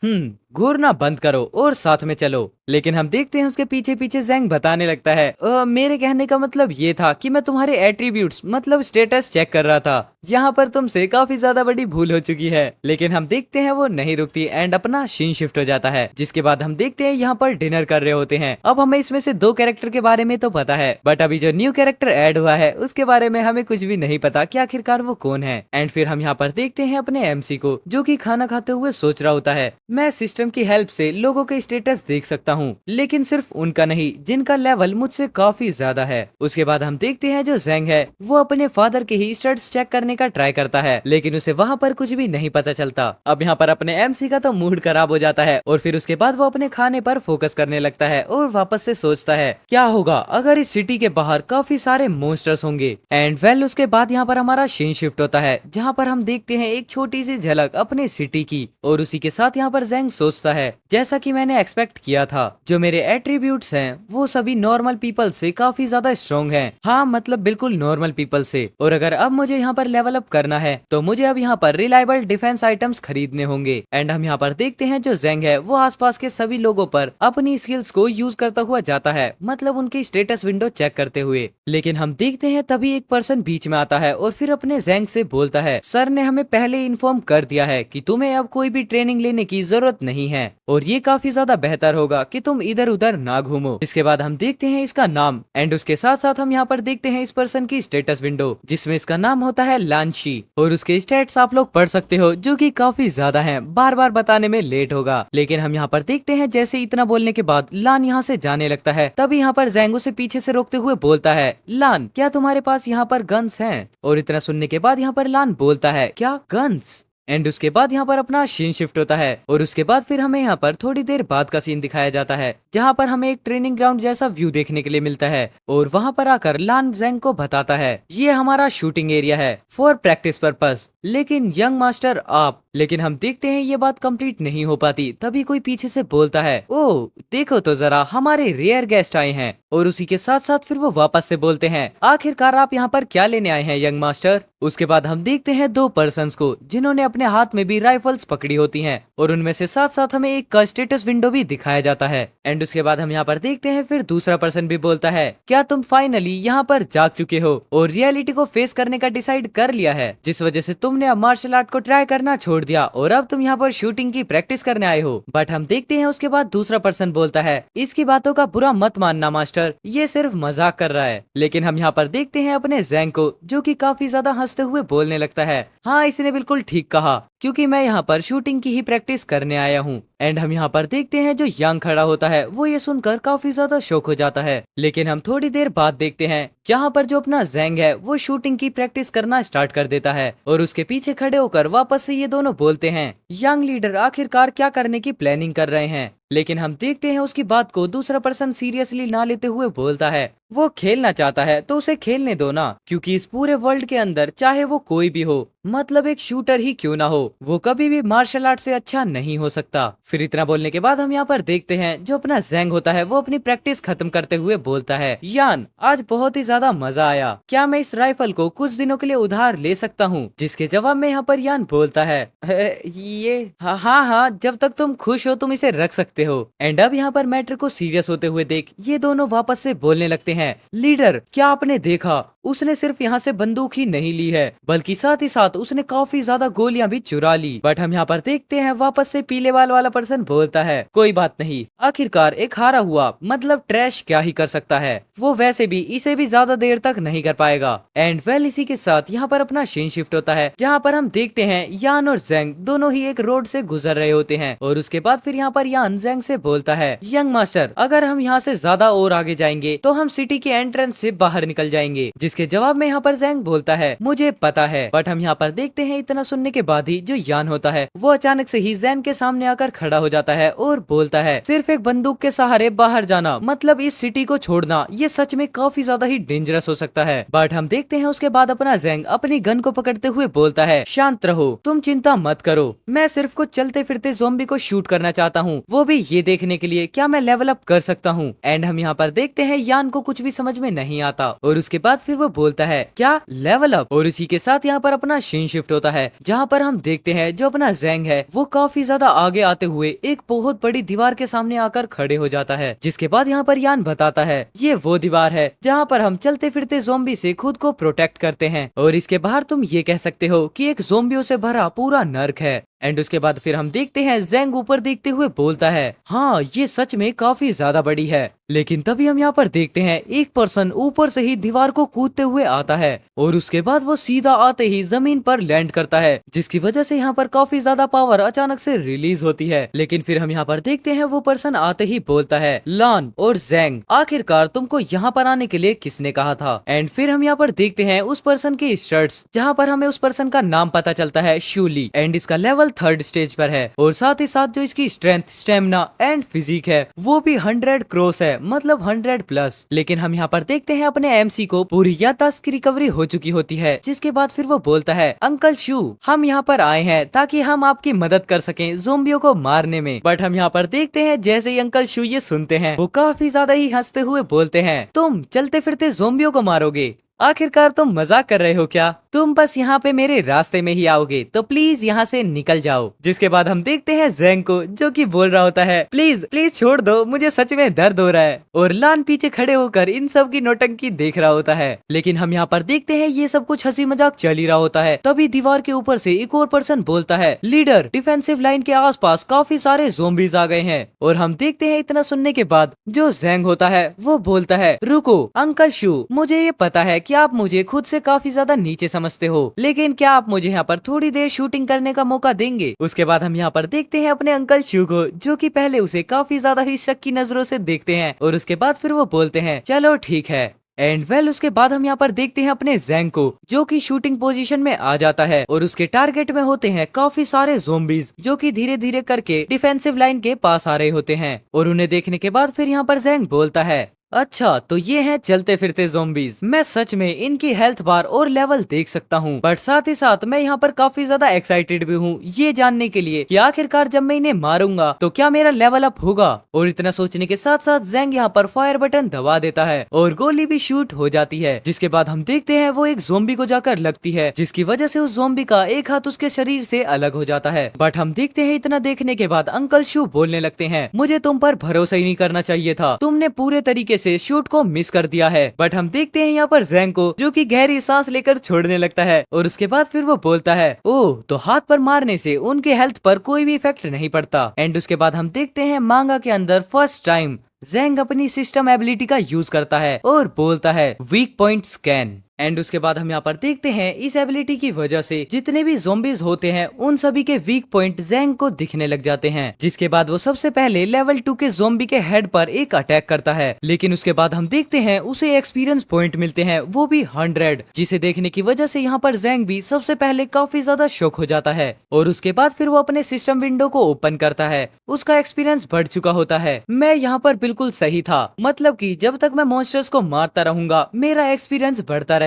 घूरना बंद करो और साथ में चलो। लेकिन हम देखते हैं उसके पीछे पीछे ज़ेंग बताने लगता है मेरे कहने का मतलब ये था कि मैं तुम्हारे एट्रीब्यूट्स मतलब स्टेटस चेक कर रहा था, यहाँ पर तुमसे काफी ज्यादा बड़ी भूल हो चुकी है। लेकिन हम देखते हैं वो नहीं रुकती एंड अपना सीन शिफ्ट हो जाता है, जिसके बाद हम देखते हैं यहाँ पर डिनर कर रहे होते हैं। अब हमें इसमें से 2 कैरेक्टर के बारे में तो पता है, बट अभी जो न्यू कैरेक्टर ऐड हुआ है उसके बारे में हमें कुछ भी नहीं पता कि आखिरकार वो कौन है। एंड फिर हम यहाँ पर देखते हैं अपने एमसी को जो कि खाना खाते हुए सोच रहा होता है मैं सिस्टम की हेल्प से लोगों के स्टेटस देख सकता हूँ, लेकिन सिर्फ उनका नहीं जिनका लेवल मुझसे काफी ज्यादा है। उसके बाद हम देखते हैं जो ज़ेंग है वो अपने फादर के ही स्टैट्स चेक करने का ट्राई करता है, लेकिन उसे वहाँ पर कुछ भी नहीं पता चलता। अब यहाँ पर अपने एमसी का तो मूड खराब हो जाता है और फिर उसके बाद वो अपने खाने पर फोकस करने लगता है और वापस से सोचता है क्या होगा अगर इस सिटी के बाहर काफी सारे मॉन्स्टर्स होंगे। एंड वेल उसके बाद यहाँ पर हमारा सीन शिफ्ट होता है जहाँ पर हम देखते हैं एक छोटी सी झलक अपने सिटी की, और उसी के साथ यहाँ पर ज़ेंग सोचता है जैसा कि मैंने एक्सपेक्ट किया था जो मेरे एट्रीब्यूट्स हैं वो सभी नॉर्मल पीपल से काफी ज्यादा स्ट्रॉन्ग हैं। हाँ मतलब बिल्कुल नॉर्मल पीपल से। और अगर अब मुझे यहाँ पर लेवल अप करना है तो मुझे अब यहाँ पर रिलायबल डिफेंस आइटम्स खरीदने होंगे। एंड हम यहाँ पर देखते हैं जो ज़ेंग है वो आसपास के सभी लोगों पर अपनी स्किल्स को यूज करता हुआ जाता है, मतलब उनकी स्टेटस विंडो चेक करते हुए। लेकिन हम देखते हैं तभी एक पर्सन बीच में आता है और फिर अपने ज़ेंग से बोलता है, सर ने हमें पहले इन्फॉर्म कर दिया है कि तुम्हें अब कोई भी ट्रेनिंग लेने की जरूरत नहीं है और ये काफी ज्यादा बेहतर होगा कि तुम इधर उधर ना घूमो। इसके बाद हम देखते हैं इसका नाम एंड उसके साथ साथ हम यहाँ पर देखते हैं इस पर्सन की स्टेटस विंडो जिसमें इसका नाम होता है लानशी। और उसके स्टेट्स आप लोग पढ़ सकते हो जो कि काफी ज्यादा हैं, बार बार बताने में लेट होगा। लेकिन हम यहाँ पर देखते हैं जैसे इतना बोलने के बाद लान यहाँ से जाने लगता है। तभी यहाँ पर ज़ेंग उसे पीछे से रोकते हुए बोलता है, लान क्या तुम्हारे पास यहाँ पर गन्स हैं? और इतना सुनने के बाद यहाँ पर लान बोलता है, क्या गन्स? एंड उसके बाद यहाँ पर अपना सीन शिफ्ट होता है और उसके बाद फिर हमें यहाँ पर थोड़ी देर बाद का सीन दिखाया जाता है जहाँ पर हमें एक ट्रेनिंग ग्राउंड जैसा व्यू देखने के लिए मिलता है। और वहाँ पर आकर लान ज़ेंग को बताता है, ये हमारा शूटिंग एरिया है फॉर प्रैक्टिस पर्पस, लेकिन यंग मास्टर आप। लेकिन हम देखते हैं ये बात कंप्लीट नहीं हो पाती। तभी कोई पीछे से बोलता है, ओ देखो तो जरा हमारे रेयर गेस्ट आए हैं। और उसी के साथ साथ फिर वो वापस से बोलते हैं, आखिरकार आप यहाँ पर क्या लेने आए हैं यंग मास्टर? उसके बाद हम देखते हैं दो पर्सन्स को जिन्होंने अपने हाथ में भी राइफल्स पकड़ी होती हैं और उनमें से साथ साथ हमें एक का स्टेटस विंडो भी दिखाया जाता है। एंड उसके बाद हम यहाँ पर देखते हैं फिर दूसरा पर्सन भी बोलता है, क्या तुम फाइनली यहाँ पर जाग चुके हो और रियलिटी को फेस करने का डिसाइड कर लिया है, जिस वजह से तुमने अब मार्शल आर्ट को ट्राई करना छोड़ दिया और अब तुम यहाँ पर शूटिंग की प्रैक्टिस करने आए हो? बट हम देखते हैं उसके बाद दूसरा पर्सन बोलता है, इसकी बातों का बुरा मत मानना मास्टर, ये सिर्फ मजाक कर रहा है। लेकिन हम यहाँ पर देखते हैं अपने ज़ेंग को जो कि काफी ज्यादा हंसते हुए बोलने लगता है, हाँ इसने बिल्कुल ठीक कहा क्योंकि मैं यहाँ पर शूटिंग की ही प्रैक्टिस करने आया हूँ। एंड हम यहाँ पर देखते हैं जो यांग खड़ा होता है वो ये सुनकर काफी ज्यादा शॉक हो जाता है। लेकिन हम थोड़ी देर बाद देखते हैं जहाँ पर जो अपना ज़ेंग है वो शूटिंग की प्रैक्टिस करना स्टार्ट कर देता है और उसके पीछे खड़े होकर वापस से ये दोनों बोलते हैं, यंग लीडर आखिरकार क्या करने की प्लानिंग कर रहे हैं? लेकिन हम देखते हैं उसकी बात को दूसरा पर्सन सीरियसली ना लेते हुए बोलता है, वो खेलना चाहता है तो उसे खेलने दो ना, क्योंकि इस पूरे वर्ल्ड के अंदर चाहे वो कोई भी हो, मतलब एक शूटर ही क्यों ना हो, वो कभी भी मार्शल आर्ट से अच्छा नहीं हो सकता। फिर इतना बोलने के बाद हम यहाँ पर देखते हैं जो अपना ज़ेंग होता है वो अपनी प्रैक्टिस खत्म करते हुए बोलता है, यान आज बहुत ही ज्यादा मजा आया, क्या मैं इस राइफल को कुछ दिनों के लिए उधार ले सकता हूँ? जिसके जवाब में यहाँ पर यान बोलता है, ये हाँ हाँ हाँ, जब तक तुम खुश हो तुम इसे रख सकते हो। एंड अब यहाँ पर मैटर को सीरियस होते हुए देख ये दोनों वापस से बोलने लगते हैं, लीडर क्या आपने देखा, उसने सिर्फ यहाँ से बंदूक ही नहीं ली है बल्कि साथ ही साथ उसने काफी ज्यादा गोलियां भी चुरा ली। बट हम यहाँ पर देखते हैं वापस से पीले बाल वाला पर्सन बोलता है, कोई बात नहीं, आखिरकार एक हारा हुआ मतलब ट्रैश क्या ही कर सकता है, वो वैसे भी इसे भी ज्यादा देर तक नहीं कर पाएगा। एंड वेल इसी के साथ यहाँ पर अपना सीन शिफ्ट होता है जहाँ पर हम देखते हैं यान और ज़ेंग दोनों ही एक रोड से गुजर रहे होते हैं और उसके बाद फिर यहाँ पर यान ज़ेंग से बोलता है, यंग मास्टर अगर हम यहाँ से ज्यादा और आगे जाएंगे तो हम सिटी के एंट्रेंस से बाहर निकल जाएंगे। जिसके जवाब में यहाँ पर ज़ेंग बोलता है, मुझे पता है। बट हम यहाँ पर देखते हैं इतना सुनने के बाद ही जो यान होता है वो अचानक से ही ज़ेंग के सामने आकर खड़ा हो जाता है और बोलता है, सिर्फ एक बंदूक के सहारे बाहर जाना मतलब इस सिटी को छोड़ना ये सच में काफी ज्यादा ही डेंजरस हो सकता है। बट हम देखते हैं उसके बाद अपना ज़ेंग अपनी गन को पकड़ते हुए बोलता है, शांत रहो, तुम चिंता मत करो, मैं सिर्फ कुछ चलते फिरते ज़ॉम्बी को शूट करना चाहता हूँ, वो भी ये देखने के लिए क्या मैं लेवल अप कर सकता हूँ। एंड हम यहाँ पर देखते हैं यान को कुछ भी समझ में नहीं आता और उसके बाद फिर वो बोलता है, क्या लेवल अप? और इसी के साथ यहाँ पर अपना सीन शिफ्ट होता है जहाँ पर हम देखते हैं जो अपना ज़ेंग है वो काफी ज्यादा आगे आते हुए एक बहुत बड़ी दीवार के सामने आकर खड़े हो जाता है। जिसके बाद यहाँ पर यान बताता है, ये वो दीवार है जहाँ पर हम चलते फिरते ज़ॉम्बी से खुद को प्रोटेक्ट करते हैं और इसके बाहर तुम ये कह सकते हो कि एक ज़ॉम्बियों से भरा पूरा नर्क है। एंड उसके बाद फिर हम देखते हैं ज़ेंग ऊपर देखते हुए बोलता है, हाँ ये सच में काफी ज्यादा बड़ी है। लेकिन तभी हम यहाँ पर देखते हैं एक पर्सन ऊपर से ही दीवार को कूदते हुए आता है और उसके बाद वो सीधा आते ही जमीन पर लैंड करता है, जिसकी वजह से यहाँ पर काफी ज्यादा पावर अचानक से रिलीज होती है। लेकिन फिर हम यहाँ पर देखते हैं वो पर्सन आते ही बोलता है, लान और ज़ेंग आखिरकार तुमको यहाँ पर आने के लिए किसने कहा था? एंड फिर हम यहाँ पर देखते हैं उस पर्सन के स्टड्स जहाँ पर हमें उस पर्सन का नाम पता चलता है, शूली। एंड इसका लेवल लेवल 3rd स्टेज पर है और साथ ही साथ जो इसकी स्ट्रेंथ, स्टेमिना एंड फिजिक है वो भी 100 क्रॉस है, मतलब 100+। लेकिन हम यहाँ पर देखते हैं अपने MC को पूरी याददाश्त की रिकवरी हो चुकी होती है, जिसके बाद फिर वो बोलता है अंकल शू, हम यहाँ पर आए हैं ताकि हम आपकी मदद कर सकें ज़ोंबियों को मारने में। बट हम यहाँ पर देखते हैं जैसे ही अंकल शू ये सुनते हैं वो काफी ज्यादा ही हंसते हुए बोलते हैं, तुम चलते फिरते ज़ोंबियों को मारोगे? आखिरकार तुम मजाक कर रहे हो क्या? तुम बस यहाँ पे मेरे रास्ते में ही आओगे तो प्लीज यहाँ से निकल जाओ। जिसके बाद हम देखते हैं ज़ैंग को जो कि बोल रहा होता है प्लीज प्लीज छोड़ दो, मुझे सच में दर्द हो रहा है। और लान पीछे खड़े होकर इन सब की नौटंकी देख रहा होता है। लेकिन हम यहाँ पर देखते हैं ये सब कुछ हंसी मजाक चल ही रहा होता है, तभी दीवार के ऊपर से एक और पर्सन बोलता है लीडर, डिफेंसिव लाइन के आसपास काफी सारे ज़ोंबीज आ गए हैं। और हम देखते हैं इतना सुनने के बाद जो ज़ैंग होता है वो बोलता है रुको अंकल शू, मुझे ये पता है कि आप मुझे खुद से काफी ज्यादा नीचे समझते हो, लेकिन क्या आप मुझे यहाँ पर थोड़ी देर शूटिंग करने का मौका देंगे? उसके बाद हम यहाँ पर देखते हैं अपने अंकल शू को जो कि पहले उसे काफी ज्यादा ही शक की नजरों से देखते हैं और उसके बाद फिर वो बोलते हैं चलो ठीक है। एंड वेल उसके बाद हम यहाँ पर देखते हैं अपने ज़ैंग को जो कि शूटिंग पोजीशन में आ जाता है और उसके टारगेट में होते हैं काफी सारे ज़ोंबीज जो कि धीरे धीरे करके डिफेंसिव लाइन के पास आ रहे होते हैं। और उन्हें देखने के बाद फिर यहाँ पर ज़ैंग बोलता है अच्छा तो ये हैं चलते फिरते ज़ोंबीज, मैं सच में इनकी हेल्थ बार और लेवल देख सकता हूँ, बट साथ ही साथ मैं यहाँ पर काफी ज्यादा एक्साइटेड भी हूँ ये जानने के लिए कि आखिरकार जब मैं इन्हें मारूंगा तो क्या मेरा लेवल अप होगा। और इतना सोचने के साथ साथ ज़ैंग यहाँ पर फायर बटन दबा देता है और गोली भी शूट हो जाती है, जिसके बाद हम देखते हैं वो एक ज़ोंबी को जाकर लगती है, जिसकी वजह से उस ज़ोंबी का एक हाथ उसके शरीर से अलग हो जाता है। बट हम देखते हैं इतना देखने के बाद अंकल शू बोलने लगते हैं मुझे तुम पर भरोसा ही नहीं करना चाहिए था, तुमने पूरे तरीके से शूट को मिस कर दिया है। बट हम देखते हैं यहाँ पर ज़ैंग को जो कि गहरी सांस लेकर छोड़ने लगता है और उसके बाद फिर वो बोलता है ओह तो हाथ पर मारने से उनके हेल्थ पर कोई भी इफेक्ट नहीं पड़ता। एंड उसके बाद हम देखते हैं मांगा के अंदर फर्स्ट टाइम ज़ैंग अपनी सिस्टम एबिलिटी का यूज करता है और बोलता है वीक पॉइंट स्कैन। एंड उसके बाद हम यहाँ पर देखते हैं इस एबिलिटी की वजह से जितने भी ज़ोंबीज होते हैं उन सभी के वीक पॉइंट ज़ैंग को दिखने लग जाते हैं, जिसके बाद वो सबसे पहले लेवल 2 के ज़ोंबी के हेड पर एक अटैक करता है। लेकिन उसके बाद हम देखते हैं उसे एक्सपीरियंस पॉइंट मिलते हैं वो भी 100, जिसे देखने की वजह से यहाँ पर ज़ैंग भी सबसे पहले काफी ज्यादा शॉक हो जाता है। और उसके बाद फिर वो अपने सिस्टम विंडो को ओपन करता है, उसका एक्सपीरियंस बढ़ चुका होता है। मैं यहाँ पर बिल्कुल सही था, मतलब की जब तक मैं मॉन्स्टर्स को मारता रहूंगा मेरा एक्सपीरियंस बढ़ता रहेगा।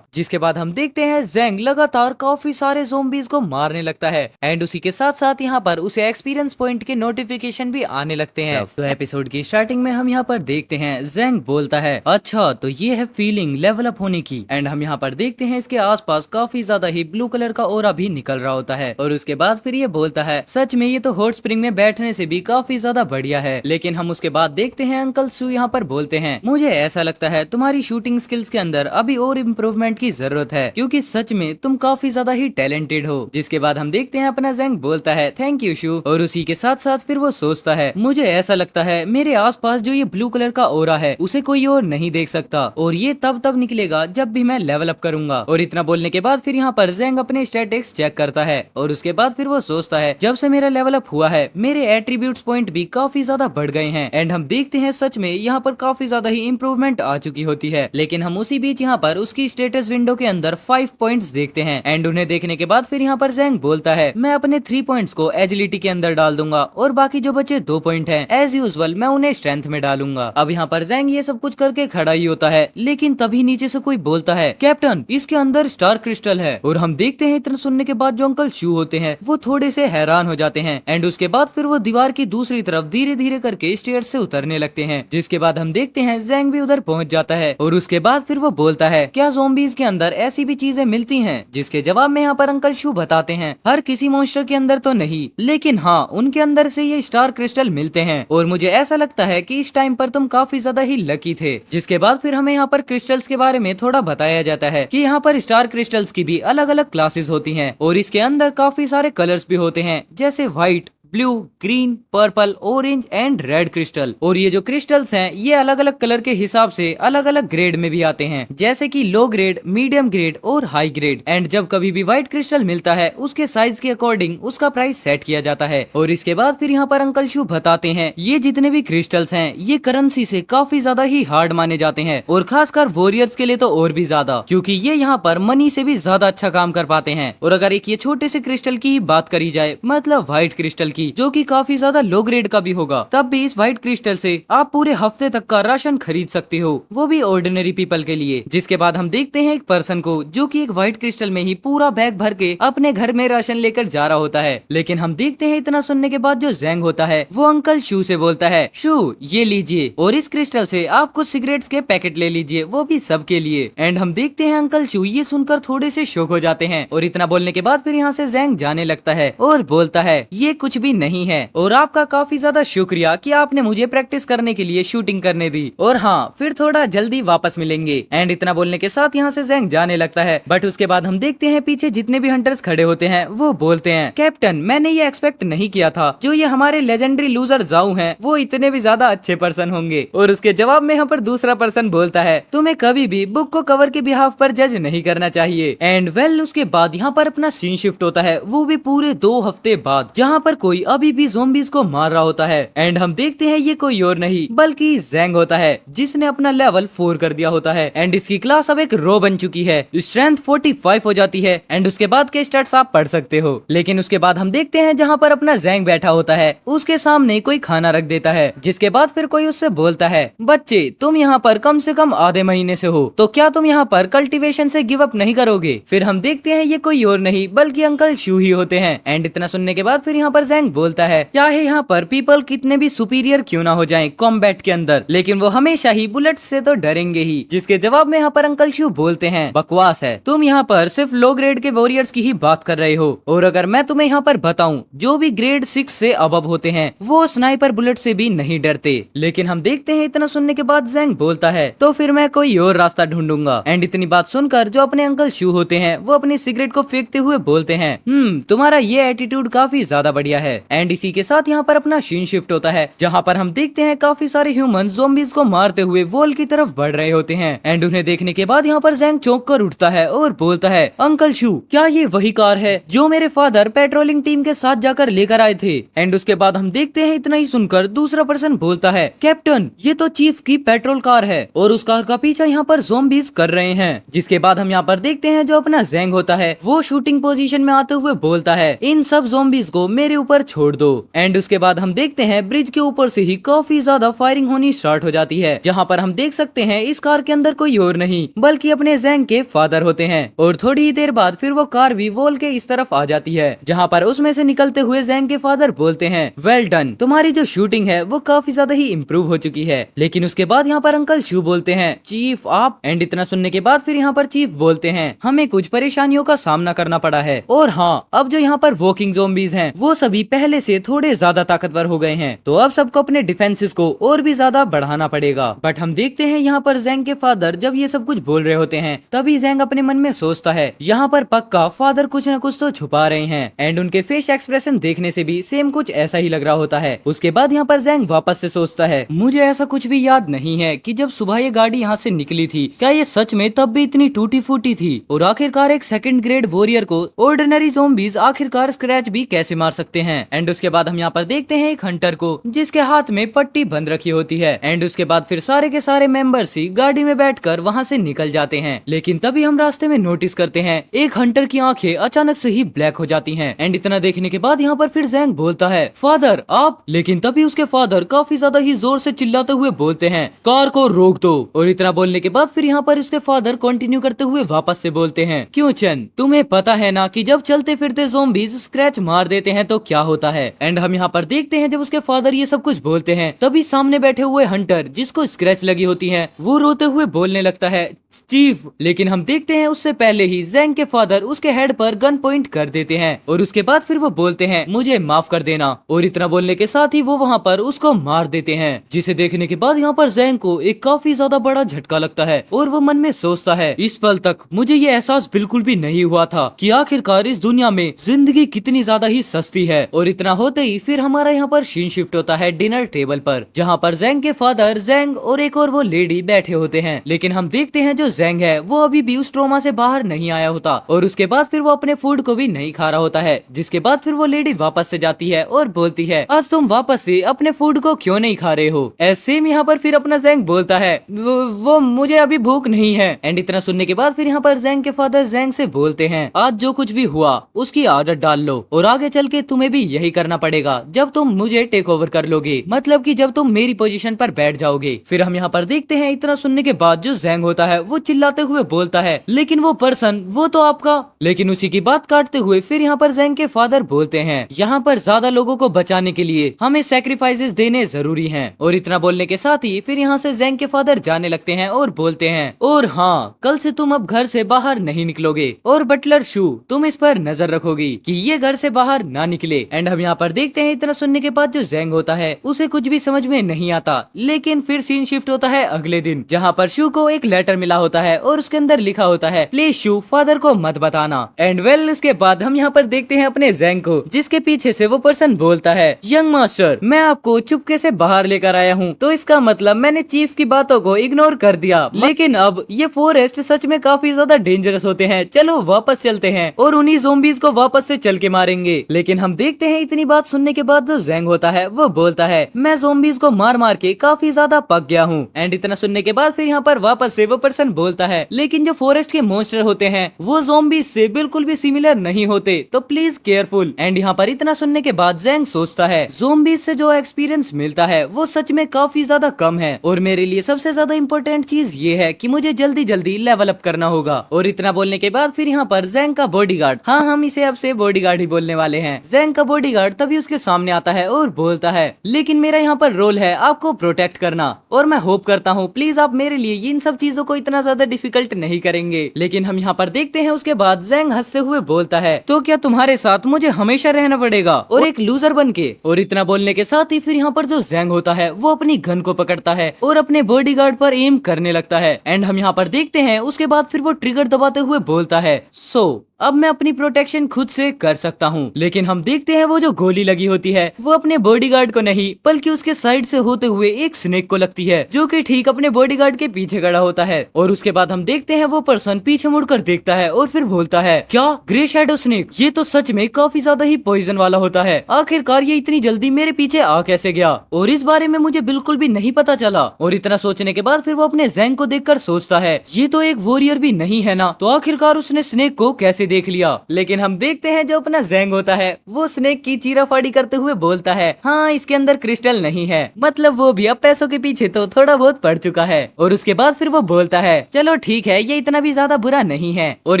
जिसके बाद हम देखते हैं ज़ैंग लगातार काफी सारे ज़ोंबीज को मारने लगता है एंड उसी के साथ साथ यहाँ पर उसे एक्सपीरियंस पॉइंट के नोटिफिकेशन भी आने लगते हैं। तो एपिसोड की स्टार्टिंग में हम यहाँ पर देखते हैं ज़ैंग बोलता है अच्छा तो ये है फीलिंग लेवल अप होने की। एंड हम यहाँ पर देखते हैं इसके आसपास काफी ज्यादा ही ब्लू कलर का ऑरा भी निकल रहा होता है। और उसके बाद फिर ये बोलता है सच में ये तो हॉट स्प्रिंग में बैठने से भी काफी ज्यादा बढ़िया है। लेकिन हम उसके बाद देखते हैं अंकल शू यहाँ पर बोलते हैं मुझे ऐसा लगता है तुम्हारी शूटिंग स्किल्स के अंदर अभी और इम्प्रूवमेंट की जरूरत है क्योंकि सच में तुम काफी ज्यादा ही टैलेंटेड हो। जिसके बाद हम देखते हैं अपना ज़ैंग बोलता है थैंक यू शू। और उसी के साथ साथ फिर वो सोचता है मुझे ऐसा लगता है मेरे आसपास जो ये ब्लू कलर का ऑरा है उसे कोई और नहीं देख सकता और ये तब निकलेगा जब भी मैं लेवल अप करूंगा। और इतना बोलने के बाद फिर यहाँ पर ज़ैंग अपने स्टैटिक्स चेक करता है और उसके बाद फिर वो सोचता है जब से मेरा लेवल अप हुआ है मेरे एट्रीब्यूट्स पॉइंट भी काफी ज्यादा बढ़ गए हैं। एंड हम देखते हैं सच में यहाँ पर काफी ज्यादा ही इम्प्रूवमेंट आ चुकी होती है। लेकिन हम उसी बीच यहाँ पर उसकी स्टेटस विंडो के अंदर 5 पॉइंट्स देखते हैं। एंड उन्हें देखने के बाद फिर यहाँ पर ज़ैंग बोलता है मैं अपने 3 पॉइंट्स को एजिलिटी के अंदर डाल दूंगा और बाकी जो बचे 2 पॉइंट हैं एज यूजुअल मैं उन्हें स्ट्रेंथ में डालूंगा। अब यहाँ पर ज़ैंग ये सब कुछ करके खड़ा ही होता है, लेकिन तभी नीचे से कोई बोलता है कैप्टन इसके अंदर स्टार क्रिस्टल है। और हम देखते हैं इतना सुनने के बाद जो अंकल शू होते हैं वो थोड़े से हैरान हो जाते हैं। एंड उसके बाद फिर वो दीवार की दूसरी तरफ धीरे धीरे करके स्टेयर से उतरने लगते हैं। जिसके बाद हम देखते हैं ज़ैंग भी उधर पहुंच जाता है और उसके बाद फिर वो बोलता है क्या ज़ोंबीज के अंदर ऐसी भी चीजें मिलती हैं? जिसके जवाब में यहाँ पर अंकल शू बताते हैं हर किसी मॉन्स्टर के अंदर तो नहीं, लेकिन हाँ उनके अंदर से ये स्टार क्रिस्टल मिलते हैं और मुझे ऐसा लगता है कि इस टाइम पर तुम काफी ज्यादा ही लकी थे। जिसके बाद फिर हमें यहाँ पर क्रिस्टल्स के बारे में थोड़ा बताया जाता है कि यहाँ पर स्टार क्रिस्टल्स की भी अलग अलग क्लासेस होती हैं और इसके अंदर काफी सारे कलर्स भी होते हैं जैसे white, blue, green, purple, orange and red crystal. और ये जो क्रिस्टल्स हैं ये अलग अलग कलर के हिसाब से अलग अलग ग्रेड में भी आते हैं, जैसे कि लो ग्रेड, मीडियम ग्रेड और हाई ग्रेड। एंड जब कभी भी व्हाइट क्रिस्टल मिलता है उसके साइज के अकॉर्डिंग उसका प्राइस सेट किया जाता है। और इसके बाद फिर यहाँ पर अंकल शू बताते हैं ये जितने भी क्रिस्टल्स हैं ये करेंसी से काफी ज्यादा ही हार्ड माने जाते हैं, और खासकर वॉरियर्स के लिए तो और भी ज्यादा, क्योंकि ये यहाँ पर मनी से भी ज्यादा अच्छा काम कर पाते हैं। और अगर एक ये छोटे से क्रिस्टल की ही बात करी जाए, मतलब व्हाइट क्रिस्टल की, जो कि काफी ज्यादा लो ग्रेड का भी होगा, तब भी इस व्हाइट क्रिस्टल से आप पूरे हफ्ते तक का राशन खरीद सकते हो, वो भी ऑर्डिनरी पीपल के लिए। जिसके बाद हम देखते हैं एक पर्सन को जो कि एक व्हाइट क्रिस्टल में ही पूरा बैग भर के अपने घर में राशन लेकर जा रहा होता है। लेकिन हम देखते हैं इतना सुनने के बाद जो जैंग होता है वो अंकल शू से बोलता है, शू ये लीजिए और इस क्रिस्टल से आप कुछ सिगरेट्स के पैकेट ले लीजिए, वो भी सबके लिए। एंड हम देखते हैं अंकल शू ये सुनकर थोड़े से शॉक हो जाते हैं, और इतना बोलने के बाद फिर यहाँ से जैंग जाने लगता है और बोलता है ये कुछ भी नहीं है, और आपका काफी ज्यादा शुक्रिया कि आपने मुझे प्रैक्टिस करने के लिए शूटिंग करने दी, और हाँ फिर थोड़ा जल्दी वापस मिलेंगे। एंड इतना बोलने के साथ यहाँ से जैंग जाने लगता है। बट उसके बाद हम देखते हैं पीछे जितने भी हंटर्स खड़े होते हैं वो बोलते हैं, कैप्टन मैंने ये एक्सपेक्ट नहीं किया था जो ये हमारे लेजेंडरी लूजर जाऊ हैं वो इतने भी ज्यादा अच्छे पर्सन होंगे। और उसके जवाब में यहाँ पर दूसरा पर्सन बोलता है, तुम्हें कभी भी बुक को कवर के बिहाफ पर जज नहीं करना चाहिए। एंड वेल उसके बाद यहाँ पर अपना सीन शिफ्ट होता है, वो भी पूरे 2 हफ्ते बाद, जहाँ पर कोई अभी भी ज़ोंबीज को मार रहा होता है। एंड हम देखते हैं ये कोई और नहीं बल्कि जैंग होता है, जिसने अपना लेवल 4 कर दिया होता है। एंड इसकी क्लास अब एक रो बन चुकी है, स्ट्रेंथ 45 हो जाती है। एंड उसके बाद के स्टैट्स आप पढ़ सकते हो। लेकिन उसके बाद हम देखते हैं जहाँ पर अपना जैंग बैठा होता है उसके सामने कोई खाना रख देता है, जिसके बाद फिर कोई उससे बोलता है, बच्चे तुम यहाँ पर कम से कम आधे महीने से हो, तो क्या तुम यहाँ पर कल्टीवेशन से गिव अप नहीं करोगे? फिर हम देखते हैं ये कोई और नहीं बल्कि अंकल शू ही होते हैं। एंड इतना सुनने के बाद फिर यहाँ पर जैंग बोलता है, चाहे यहाँ पर पीपल कितने भी सुपीरियर क्यों ना हो जाएं कॉम्बैट के अंदर, लेकिन वो हमेशा ही बुलेट से तो डरेंगे ही। जिसके जवाब में यहाँ पर अंकल शू बोलते हैं, बकवास है, तुम यहाँ पर सिर्फ लो ग्रेड के वॉरियर्स की ही बात कर रहे हो, और अगर मैं तुम्हें यहाँ पर बताऊं जो भी ग्रेड 6 से अबव होते हैं वो स्नाइपर बुलेट से भी नहीं डरते। लेकिन हम देखते हैं इतना सुनने के बाद जैंग बोलता है, तो फिर मैं कोई और रास्ता ढूंढूंगा। एंड इतनी बात सुनकर जो अपने अंकल शू होते हैं वो अपनी सिगरेट को फेंकते हुए बोलते हैं, तुम्हारा ये एटीट्यूड काफी ज्यादा बढ़िया है। एंड इसी के साथ यहाँ पर अपना सीन शिफ्ट होता है, जहाँ पर हम देखते हैं काफी सारे ह्यूमन ज़ोंबीज को मारते हुए वॉल की तरफ बढ़ रहे होते हैं। एंड उन्हें देखने के बाद यहाँ पर जैंग चौंक कर उठता है और बोलता है, अंकल शू क्या ये वही कार है जो मेरे फादर पेट्रोलिंग टीम के साथ जाकर लेकर आए थे? एंड उसके बाद हम देखते हैं इतना ही सुनकर दूसरा पर्सन बोलता है, कैप्टन ये तो चीफ की पेट्रोल कार है और उस कार का पीछा यहाँ पर ज़ोंबीज कर रहे हैं। जिसके बाद हम यहाँ पर देखते हैं जो अपना जैंग होता है वो शूटिंग पोजीशन में आते हुए बोलता है, इन सब ज़ोंबीज को मेरे ऊपर छोड़ दो। एंड उसके बाद हम देखते हैं ब्रिज के ऊपर से ही काफी ज्यादा फायरिंग होनी स्टार्ट हो जाती है, जहाँ पर हम देख सकते हैं इस कार के अंदर कोई और नहीं बल्कि अपने जैंग के फादर होते हैं। और थोड़ी ही देर बाद फिर वो कार भी वॉल के इस तरफ आ जाती है, जहाँ पर उसमें से निकलते हुए जैंग के फादर बोलते हैं, वेल डन, तुम्हारी जो शूटिंग है वो काफी ज्यादा ही इम्प्रूव हो चुकी है। लेकिन उसके बाद यहाँ पर अंकल शू बोलते हैं, चीफ आप। एंड इतना सुनने के बाद फिर यहाँ पर चीफ बोलते हैं, हमें कुछ परेशानियों का सामना करना पड़ा है, और हाँ अब जो यहाँ पर वॉकिंग ज़ोंबीज हैं वो सभी पहले से थोड़े ज्यादा ताकतवर हो गए हैं, तो अब सबको अपने डिफेंसेस को और भी ज्यादा बढ़ाना पड़ेगा। बट हम देखते हैं यहाँ पर जैंग के फादर जब ये सब कुछ बोल रहे होते हैं तभी जैंग अपने मन में सोचता है, यहाँ पर पक्का फादर कुछ न कुछ तो छुपा रहे हैं। एंड उनके फेस एक्सप्रेशन देखने से भी सेम कुछ ऐसा ही लग रहा होता है। उसके बाद यहाँ पर जैंग वापस से सोचता है, मुझे ऐसा कुछ भी याद नहीं है कि जब सुबह ये गाड़ी यहाँ से निकली थी क्या ये सच में तब भी इतनी टूटी फूटी थी, और आखिरकार एक सेकंड ग्रेड वॉरियर को ऑर्डिनरी ज़ोंबीज आखिरकार स्क्रैच भी कैसे मार सकते हैं। एंड उसके बाद हम यहाँ पर देखते हैं एक हंटर को जिसके हाथ में पट्टी बंद रखी होती है। एंड उसके बाद फिर सारे के सारे मेंबर्स ही गाड़ी में बैठकर वहाँ से निकल जाते हैं। लेकिन तभी हम रास्ते में नोटिस करते हैं एक हंटर की आंखें अचानक से ही ब्लैक हो जाती हैं। एंड इतना देखने के बाद यहाँ पर फिर जैंग बोलता है, फादर आप। लेकिन तभी उसके फादर काफी ज्यादा ही जोर से चिल्लाते हुए बोलते हैं, कार को रोक दो। और इतना बोलने के बाद फिर यहाँ पर उसके फादर कंटिन्यू करते हुए वापस से बोलते हैं, क्यों चन, तुम्हें पता है ना कि जब चलते फिरते ज़ोंबीज स्क्रैच मार देते हैं तो क्या होता है। एंड हम यहाँ पर देखते हैं जब उसके फादर ये सब कुछ बोलते हैं तभी सामने बैठे हुए हंटर जिसको स्क्रैच लगी होती है वो रोते हुए बोलने लगता है, चीफ। लेकिन हम देखते हैं उससे पहले ही जैंग के फादर उसके हेड पर गन पॉइंट कर देते हैं और उसके बाद फिर वो बोलते हैं, मुझे माफ कर देना। और इतना बोलने के साथ ही वो वहाँ पर उसको मार देते हैं, जिसे देखने के बाद यहाँ पर जैंग को एक काफी ज्यादा बड़ा झटका लगता है और वो मन में सोचता है, इस पल तक मुझे ये एहसास बिल्कुल भी नहीं हुआ था कि आखिरकार इस दुनिया में जिंदगी कितनी ज्यादा ही सस्ती है और इतना होते ही फिर हमारा यहाँ पर सीन शिफ्ट होता है डिनर टेबल पर, जहाँ पर जैंग के फादर, जैंग और एक और वो लेडी बैठे होते हैं। लेकिन हम देखते हैं जो जैंग है वो अभी भी उस ट्रोमा से बाहर नहीं आया होता और उसके बाद फिर वो अपने फूड को भी नहीं खा रहा होता है। जिसके बाद फिर वो लेडी वापस से जाती है और बोलती है, आज तुम वापस से अपने फूड को क्यों नहीं खा रहे हो। सेम यहाँ पर फिर अपना जैंग बोलता है, वो मुझे अभी भूख नहीं है। एंड इतना सुनने के बाद फिर यहाँ पर जैंग के फादर जैंग से बोलते हैं, आज जो कुछ भी हुआ उसकी आदत डाल लो और आगे चल के तुम्हें भी यही करना पड़ेगा जब तुम मुझे टेक ओवर कर लोगे, मतलब कि जब तुम मेरी पोजीशन पर बैठ जाओगे। फिर हम यहाँ पर देखते हैं इतना सुनने के बाद जो जैंग होता है वो चिल्लाते हुए बोलता है, लेकिन वो पर्सन वो तो आपका। लेकिन उसी की बात काटते हुए फिर यहाँ पर जैंग के फादर बोलते हैं, यहाँ पर ज्यादा लोगों को बचाने के लिए हमें सैक्रिफाइसेस देने जरूरी हैं। और इतना बोलने के साथ ही फिर यहाँ से जैंग के फादर जाने लगते हैं और बोलते हैं, और हाँ, कल से तुम अब घर से बाहर नहीं निकलोगे और बटलर शू तुम इस पर नजर रखोगी कि ये घर से बाहर ना निकले। एंड हम यहाँ पर देखते हैं इतना सुनने के बाद जो जैंग होता है उसे कुछ भी समझ में नहीं आता। लेकिन फिर सीन शिफ्ट होता है अगले दिन, जहाँ पर शू को एक लेटर मिला होता है और उसके अंदर लिखा होता है, प्लीज शू फादर को मत बताना। एंड वेल उसके बाद हम यहाँ पर देखते हैं अपने जैंग को, जिसके पीछे से वो पर्सन बोलता है, यंग मास्टर मैं आपको चुपके से बाहर लेकर आया हूँ, तो इसका मतलब मैंने चीफ की बातों को इग्नोर कर दिया। लेकिन अब ये फॉरेस्ट सच में काफी ज्यादा डेंजरस होते हैं, चलो वापस चलते हैं और उन्हीं ज़ोंबीज को वापस से चल के मारेंगे। लेकिन हम देखते हैं इतनी बात सुनने के बाद जो जैंग होता है वो बोलता है, मैं ज़ोंबीज को मार मार के काफी ज्यादा पक गया हूँ। एंड इतना सुनने के बाद फिर यहाँ पर वापस से वो पर्सन बोलता है, लेकिन जो फॉरेस्ट के मॉन्स्टर होते हैं वो ज़ोंबीज से बिल्कुल भी सिमिलर नहीं होते, तो प्लीज केयरफुल। एंड यहाँ पर इतना सुनने के बाद जैंग सोचता है, ज़ोंबीज से जो एक्सपीरियंस मिलता है वो सच में काफी ज्यादा कम है और मेरे लिए सबसे ज्यादा इम्पोर्टेंट चीज ये है कि मुझे जल्दी जल्दी लेवल अप करना होगा। और इतना बोलने के बाद फिर यहाँ पर जैंग का बॉडीगार्ड, हाँ हम इसे अब से बॉडीगार्ड ही बोलने वाले हैं, जैंग का बॉडीगार्ड तभी उसके सामने आता है और बोलता है, लेकिन मेरा यहाँ पर रोल है आपको प्रोटेक्ट करना और मैं होप करता हूँ प्लीज आप मेरे लिए इन सब चीजों को इतना ज्यादा डिफिकल्ट नहीं करेंगे। लेकिन हम यहाँ पर देखते हैं उसके बाद जैंग हंसते हुए बोलता है, तो क्या तुम्हारे साथ मुझे हमेशा रहना पड़ेगा और एक लूजर बन के। और इतना बोलने के साथ ही फिर यहाँ पर जो जैंग होता है वो अपनी गन को पकड़ता है और अपने बॉडीगार्ड पर एम करने लगता है। एंड हम यहाँ पर देखते हैं उसके बाद फिर वो ट्रिगर दबाते हुए बोलता है, सो अब मैं अपनी प्रोटेक्शन खुद से कर सकता हूँ। लेकिन हम देखते हैं वो जो गोली लगी होती है वो अपने बॉडीगार्ड को नहीं बल्कि उसके साइड से होते हुए एक स्नेक को लगती है, जो कि ठीक अपने बॉडीगार्ड के पीछे खड़ा होता है। और उसके बाद हम देखते हैं वो पर्सन पीछे मुड़कर देखता है और फिर बोलता है, क्या ग्रे शैडो स्नेक, ये तो सच में काफी ज्यादा ही पॉइजन वाला होता है, आखिरकार ये इतनी जल्दी मेरे पीछे आ कैसे गया और इस बारे में मुझे बिल्कुल भी नहीं पता चला। और इतना सोचने के बाद फिर वो अपने जैंग को देखकर सोचता है, ये तो एक वॉरियर भी नहीं है ना, तो आखिरकार उसने स्नेक को कैसे देख लिया। लेकिन हम देखते हैं जो अपना जैंग होता है वो स्नेक की चीराफाड़ी करते हुए बोलता है, हाँ इसके अंदर क्रिस्टल नहीं है, मतलब वो भी अब पैसों के पीछे तो थोड़ा बहुत पड़ चुका है। और उसके बाद फिर वो बोलता है, चलो ठीक है ये इतना भी ज्यादा बुरा नहीं है। और